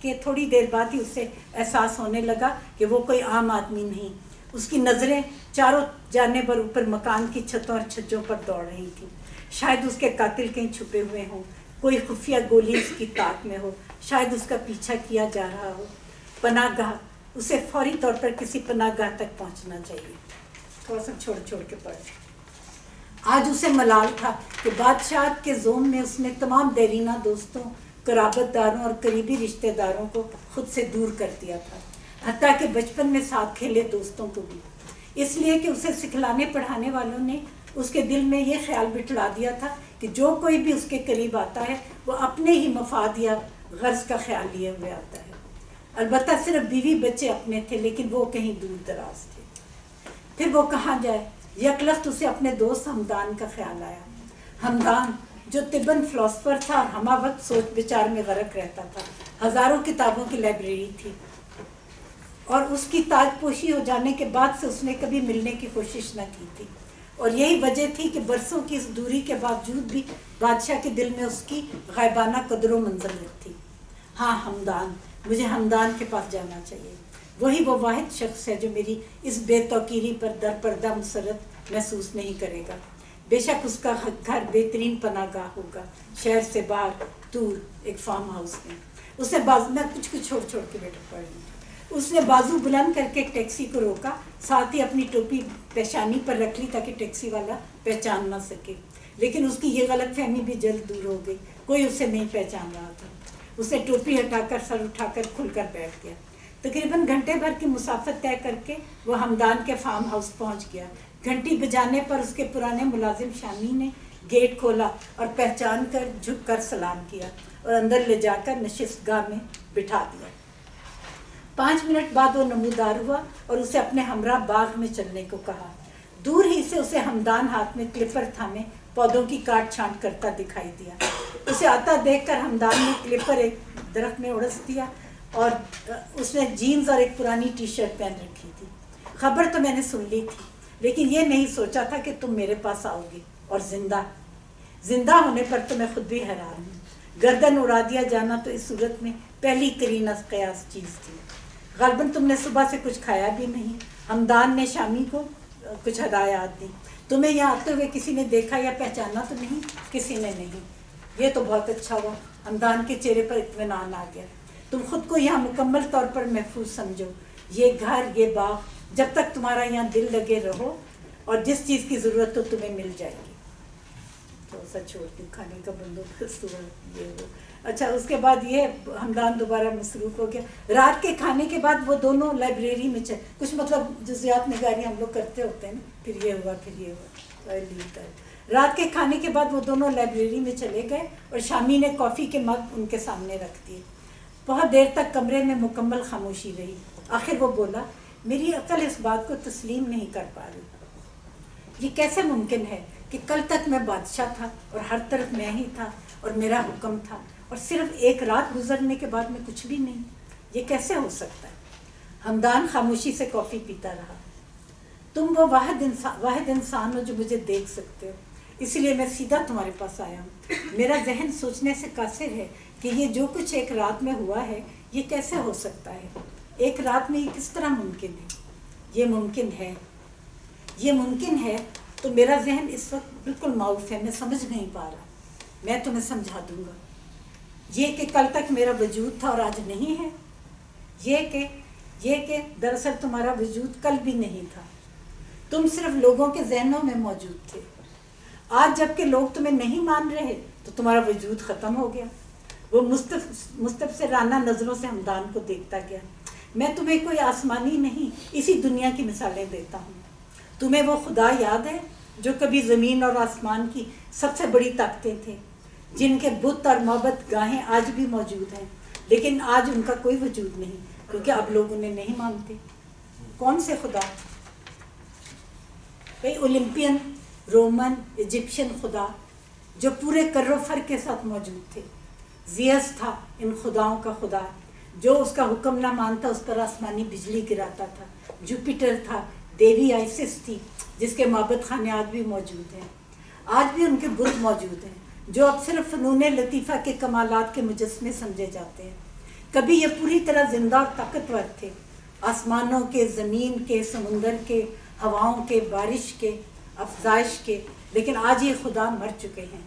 کہ تھوڑی دیر بعد ہی اسے احساس ہونے لگا کہ وہ کوئی عام آدمی نہیں. اس کی نظریں چاروں جانب اور اوپر مکان کی چھتوں اور چھجوں پر دوڑ رہی تھیں. شاید اس کے قاتل کہیں چھپے ہوئے ہوں, کوئی خفیہ گولی اس کی طاق میں ہو, شاید اس کا پیچھا کیا جا رہا ہو. پناہ گاہ, اسے فوری طور پر کسی پناہ گاہ تک پہنچنا چاہیے. تھوڑا سا چھوڑ کے پڑھ. آج اسے ملال تھا کہ بادشاہت کے زوم میں اس نے تمام دیرینہ دوستوں, قرابت داروں اور قریبی رشتہ داروں کو خود سے دور کر دیا تھا, حتیٰ کہ بچپن میں ساتھ کھیلے دوستوں کو بھی. اس لیے کہ اسے سکھلانے پڑھانے والوں نے اس کے دل میں یہ خیال بٹھلا دیا تھا کہ جو کوئی بھی اس کے قریب آتا ہے وہ اپنے ہی مفاد یا غرض کا خیال لیے ہوئے آتا ہے. البتہ صرف بیوی بچے اپنے تھے, لیکن وہ کہیں دور دراز تھے. پھر وہ کہاں جائے؟ یک لخت اسے اپنے دوست ہمدان کا خیال آیا. ہمدان جو طباً فلاسفر تھا اور ہمہ وقت سوچ بچار میں غرق رہتا تھا. ہزاروں کتابوں کی لائبریری تھی, اور اس کی تاج پوشی ہو جانے کے بعد سے اس نے کبھی ملنے کی کوشش نہ کی تھی. اور یہی وجہ تھی کہ برسوں کی اس دوری کے باوجود بھی بادشاہ کے دل میں اس کی غائبانہ قدر و منزلت تھی. ہاں ہمدان, مجھے ہمدان کے پاس جانا چاہیے. وہی وہ واحد شخص ہے جو میری اس بے توقیری پر در پردہ مسرت محسوس نہیں کرے گا. بے شک اس کا گھر بہترین پناہ گاہ ہوگا, شہر سے باہر دور ایک فارم ہاؤس میں. اس نے میں کچھ چھوڑ کے بیٹا پڑھ لوں. اس نے بازو بلند کر کے ٹیکسی کو روکا, ساتھ ہی اپنی ٹوپی پیشانی پر رکھ لی تاکہ ٹیکسی والا پہچان نہ سکے. لیکن اس کی یہ غلط فہمی بھی جلد دور ہو گئی, کوئی اسے نہیں پہچان رہا تھا. اسے ٹوپی ہٹا کر سر اٹھا کر کھل کر بیٹھ گیا. تقریباً گھنٹے بھر کی مسافت طے کر کے وہ ہمدان کے فارم ہاؤس پہنچ گیا. گھنٹی بجانے پر اس کے پرانے ملازم شامی نے گیٹ کھولا اور پہچان کر جھک کر سلام کیا اور اندر لے جا کر نشست گاہ میں بٹھا دیا. 5 منٹ بعد وہ نمودار ہوا اور اسے اپنے ہمراہ باغ میں چلنے کو کہا. دور ہی سے اسے ہمدان ہاتھ میں کلپر تھامے پودوں کی کاٹ چھانٹ کرتا دکھائی دیا. اسے آتا دیکھ کر ہمدان نے کلپر ایک درخت میں اڑس دیا, اور اس نے جینز اور ایک پرانی ٹی شرٹ پہن رکھی تھی. خبر تو میں نے سن لی تھی, لیکن یہ نہیں سوچا تھا کہ تم میرے پاس آؤ گی, اور زندہ ہونے پر تو میں خود بھی حیران ہوں. گردن اڑا دیا جانا تو اس صورت میں پہلی ترین از قیاس چیز تھی. غالباً تم نے صبح سے کچھ کھایا بھی نہیں. ہمدان نے شامی کو کچھ ہدایات دی. تمہیں یہاں آتے ہوئے کسی نے دیکھا یا پہچانا تو نہیں؟ کسی نے نہیں. یہ تو بہت اچھا ہوا. ہمدان کے چہرے پر اطمینان آ گیا. تم خود کو یہاں مکمل طور پر محفوظ سمجھو. یہ گھر, یہ باغ, جب تک تمہارا یہاں دل لگے رہو, اور جس چیز کی ضرورت ہو تمہیں مل جائے گی. تو سا چھوڑ دوں کھانے کا بندوبست ہوا یہ وہ. اچھا, اس کے بعد یہ ہمدان دوبارہ مصروف ہو گیا. رات کے کھانے کے بعد وہ دونوں لائبریری میں کچھ مطلب جزیات نگاری ہم لوگ کرتے ہوتے ہیں نا, پھر یہ ہوا. رات کے کھانے کے بعد وہ دونوں لائبریری میں چلے گئے اور شامی نے کافی کے مگ ان کے سامنے رکھ دیے. بہت دیر تک کمرے میں مکمل خاموشی رہی. آخر وہ بولا, میری عقل اس بات کو تسلیم نہیں کر پا رہی. یہ کیسے ممکن ہے کہ کل تک میں بادشاہ تھا اور ہر طرف میں ہی تھا اور میرا حکم تھا, اور صرف ایک رات گزرنے کے بعد میں کچھ بھی نہیں؟ یہ کیسے ہو سکتا ہے؟ ہمدان خاموشی سے کافی پیتا رہا. تم وہ واحد انسان ہو جو مجھے دیکھ سکتے ہو, اس لیے میں سیدھا تمہارے پاس آیا ہوں. میرا ذہن سوچنے سے قاصر ہے کہ یہ جو کچھ ایک رات میں ہوا ہے یہ کیسے ہو سکتا ہے. ایک رات میں یہ کس طرح ممکن ہے؟ یہ ممکن ہے تو میرا ذہن اس وقت بالکل معاف ہے, میں سمجھ نہیں پا رہا. میں تمہیں سمجھا دوں گا. یہ کہ کل تک میرا وجود تھا اور آج نہیں ہے. یہ کہ دراصل تمہارا وجود کل بھی نہیں تھا. تم صرف لوگوں کے ذہنوں میں موجود تھے. آج جب کہ لوگ تمہیں نہیں مان رہے تو تمہارا وجود ختم ہو گیا. وہ مستبصرانہ نظروں سے ہمدان کو دیکھتا گیا. میں تمہیں کوئی آسمانی نہیں, اسی دنیا کی مثالیں دیتا ہوں. تمہیں وہ خدا یاد ہے جو کبھی زمین اور آسمان کی سب سے بڑی طاقتیں تھے, جن کے بت اور معبد گاہیں آج بھی موجود ہیں, لیکن آج ان کا کوئی وجود نہیں کیونکہ اب لوگ انہیں نہیں مانتے. کون سے خدا؟ کئی اولمپین, رومن, ایجپشین خدا جو پورے کر و فر کے ساتھ موجود تھے. زیس تھا ان خداؤں کا خدا, جو اس کا حکم نہ مانتا اس پر آسمانی بجلی گراتا تھا. جوپیٹر تھا. دیوی آئسس تھی جس کے معبد خانے آج بھی موجود ہیں. آج بھی ان کے بت موجود ہیں جو اب صرف فنون لطیفہ کے کمالات کے مجسمے سمجھے جاتے ہیں. کبھی یہ پوری طرح زندہ اور طاقتور تھے، آسمانوں کے، زمین کے، سمندر کے، ہواؤں کے، بارش کے، افزائش کے، لیکن آج یہ خدا مر چکے ہیں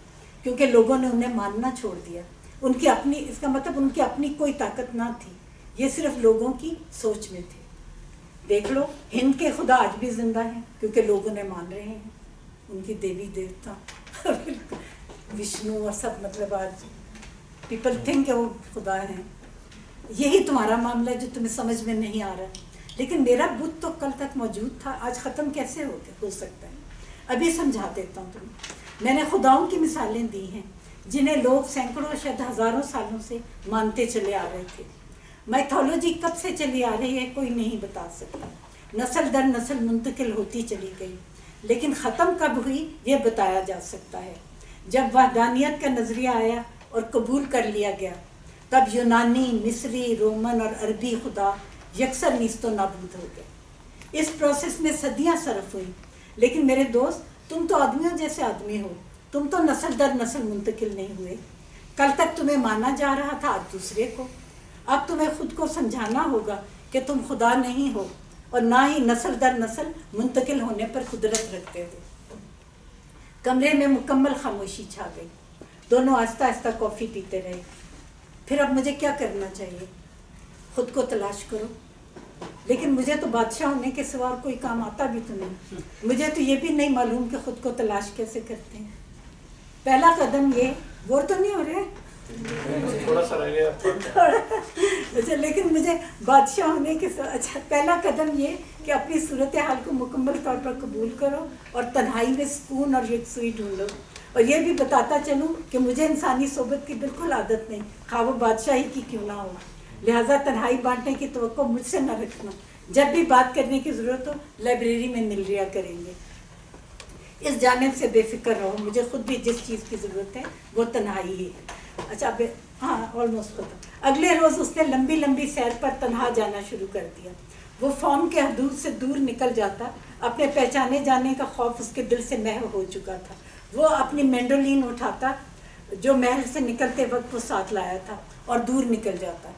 کیونکہ لوگوں نے انہیں ماننا چھوڑ دیا۔ ان کی اپنی، اس کا مطلب ان کی اپنی کوئی طاقت نہ تھی، یہ صرف لوگوں کی سوچ میں تھے۔ دیکھ لو ہند کے خدا آج بھی زندہ ہیں کیونکہ لوگ انہیں مان رہے ہیں، ان کی دیوی دیوتا وشنو اور سب، مطلب آج پیپل تھنک کہ وہ خدا ہیں۔ یہی تمہارا معاملہ ہے جو تمہیں سمجھ میں نہیں آ رہا، لیکن میرا بت تو کل تک موجود تھا، آج ختم کیسے ہو سکتا ہے؟ ابھی سمجھا دیتا ہوں تمہیں۔ میں نے خداؤں کی مثالیں دی ہیں جنہیں لوگ سینکڑوں شاید ہزاروں سالوں سے مانتے چلے آ رہے تھے۔ میتھولوجی کب سے چلی آ رہی ہے کوئی نہیں بتا سکتا، نسل در نسل منتقل ہوتی چلی گئی، لیکن ختم کب ہوئی یہ بتایا جا سکتا ہے۔ جب وحدانیت کا نظریہ آیا اور قبول کر لیا گیا، تب یونانی، مصری، رومن اور عربی خدا یکسر نیست و نابود ہو گئے۔ اس پروسیس میں صدیاں صرف ہوئیں، لیکن میرے دوست تم تو آدمیوں جیسے آدمی ہو، تم تو نسل در نسل منتقل نہیں ہوئے۔ کل تک تمہیں مانا جا رہا تھا، آج دوسرے کو۔ اب تمہیں خود کو سمجھانا ہوگا کہ تم خدا نہیں ہو اور نہ ہی نسل در نسل منتقل ہونے پر قدرت رکھتے ہو۔ کمرے میں مکمل خاموشی چھا گئی، دونوں آہستہ آہستہ کافی پیتے رہے۔ پھر اب مجھے کیا کرنا چاہیے؟ خود کو تلاش کرو، لیکن مجھے تو بادشاہ ہونے کے سوا اور کوئی کام آتا بھی تو نہیں۔ مجھے تو یہ بھی نہیں معلوم کہ خود کو تلاش کیسے کرتے ہیں۔ پہلا قدم یہ، بور تو نہیں ہو رہے؟ تھوڑا سا رہ گیا۔ اچھا، لیکن مجھے بادشاہ ہونے کے سوا، اچھا پہلا قدم یہ کہ اپنی صورتحال کو مکمل طور پر قبول کرو اور تنہائی میں سکون اور یکسوئی ڈھونڈو۔ اور یہ بھی بتاتا چلوں کہ مجھے انسانی صحبت کی بالکل عادت نہیں، خواہ وہ بادشاہی کی کیوں نہ ہو، لہٰذا تنہائی بانٹنے کی توقع مجھ سے نہ رکھنا۔ جب بھی بات کرنے کی ضرورت ہو لائبریری میں مل لیا کریں گے۔ اس جانب سے بے فکر رہو، مجھے خود بھی جس چیز کی ضرورت ہے وہ تنہائی ہی ہے۔ اچھا ہاں آلموسٹ ختم۔ اگلے روز اس نے لمبی لمبی سیر پر تنہا جانا شروع کر دیا۔ وہ فارم کے حدود سے دور نکل جاتا، اپنے پہچانے جانے کا خوف اس کے دل سے محو ہو چکا تھا۔ وہ اپنی مینڈولین اٹھاتا جو محل سے نکلتے وقت وہ ساتھ لایا تھا اور دور نکل جاتا۔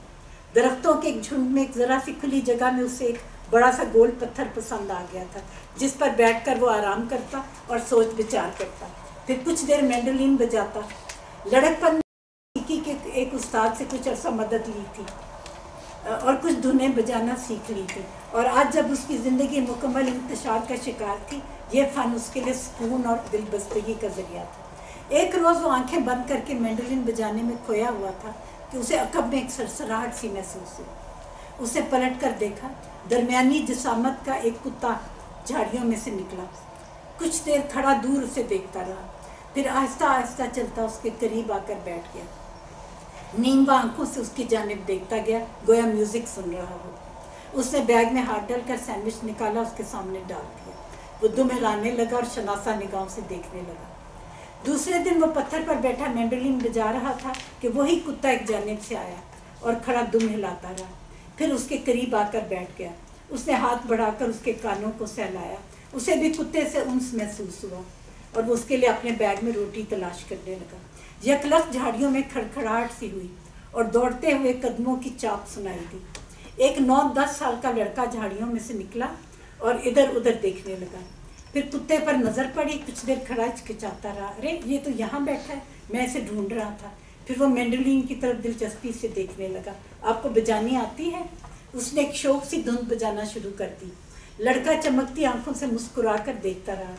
درختوں کے ایک جھنڈ میں ایک ذرا سی کھلی جگہ میں اسے ایک بڑا سا گول پتھر پسند آ گیا تھا جس پر بیٹھ کر وہ آرام کرتا اور سوچ بچار کرتا۔ پھر کچھ دیر مینڈولین بجاتا۔ لڑک پن کے ایک استاد سے کچھ عرصہ مدد لی تھی اور کچھ دھنیں بجانا سیکھ لی تھی، اور آج جب اس کی زندگی مکمل انتشار کا شکار تھی، یہ فن اس کے لیے سکون اور دل بستگی کا ذریعہ تھا۔ ایک روز وہ آنکھیں بند کر کے مینڈولین بجانے میں کھویا ہوا تھا کہ اسے عقب میں ایک سرسراہٹ سی محسوس ہوئی۔ اسے پلٹ کر دیکھا، درمیانی جسامت کا ایک کتا جھاڑیوں میں سے نکلا۔ کچھ دیر کھڑا دور اسے دیکھتا رہا، پھر آہستہ آہستہ چلتا اس کے قریب آ کر بیٹھ گیا۔ نیموا آنکھوں سے اس کی جانب دیکھتا گیا، گویا میوزک سن رہا ہو۔ اس نے بیگ میں ہاتھ ڈال کر سینڈوچ نکالا، اس کے سامنے ڈال دیا۔ وہ دم ہلانے لگا اور شناسا نگاہوں سے دیکھنے لگا۔ دوسرے دن وہ پتھر پر بیٹھا مینڈولین بجا رہا تھا کہ وہی کتا ایک جانب سے آیا اور کھڑا دم ہلاتا رہا، پھر اس کے قریب آ کر بیٹھ گیا۔ اس نے ہاتھ بڑھا کر اس کے کانوں کو سہلایا۔ اسے بھی کتے سے انس محسوس ہوا اور وہ اس کے لیے اپنے بیگ میں روٹی تلاش کرنے لگا۔ یکلخت جھاڑیوں میں کھڑکھڑاہٹ سی ہوئی اور دوڑتے ہوئے قدموں کی چاپ سنائی دی۔ ایک 9-10 سال کا لڑکا جھاڑیوں میں سے نکلا اور ادھر ادھر دیکھنے لگا۔ پھر کتے پر نظر پڑی، کچھ دیر کھڑا ہچکچاتا رہا، ارے یہ تو یہاں بیٹھا ہے، میں اسے ڈھونڈ رہا تھا۔ پھر وہ مینڈولین کی طرف دلچسپی سے دیکھنے لگا۔ آپ کو بجانی آتی ہے؟ اس نے ایک شوق سی دھن بجانا شروع کر دی۔ لڑکا چمکتی آنکھوں سے مسکرا کر دیکھتا رہا۔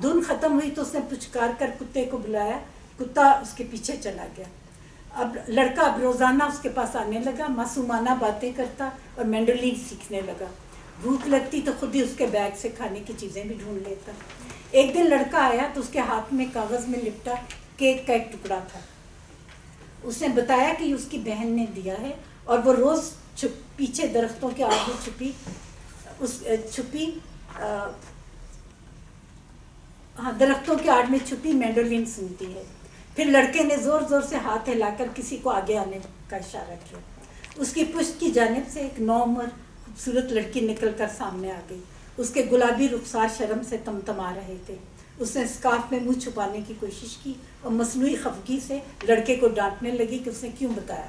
دھن ختم ہوئی تو اس نے پچکار کر کتے کو بلایا، کتا اس کے پیچھے چلا گیا۔ اب لڑکا روزانہ اس کے پاس آنے لگا، معصومانہ باتیں کرتا اور مینڈولین سیکھنے لگا۔ بھوک لگتی تو خود ہی اس کے بیگ سے کھانے کی چیزیں بھی ڈھونڈ لیتا۔ ایک دن لڑکا آیا تو اس کے ہاتھ میں کاغذ میں لپٹا کیک کا ایک ٹکڑا تھا۔ اس نے بتایا کہ اس کی بہن نے دیا ہے اور وہ روز پیچھے درختوں کے آگے درختوں کے آڑ میں چھپی مینڈولین سنتی ہے۔ پھر لڑکے نے زور زور سے ہاتھ ہلا کر کسی کو آگے آنے کا اشارہ کیا۔ اس کی پشت کی جانب سے ایک نوعمر خوبصورت لڑکی نکل کر سامنے آ گئی۔ اس کے گلابی رخسار شرم سے تمتما رہے تھے۔ اس نے اسکارف میں منہ چھپانے کی کوشش کی اور مصنوعی خفگی سے لڑکے کو ڈانٹنے لگی کہ اس نے کیوں بتایا۔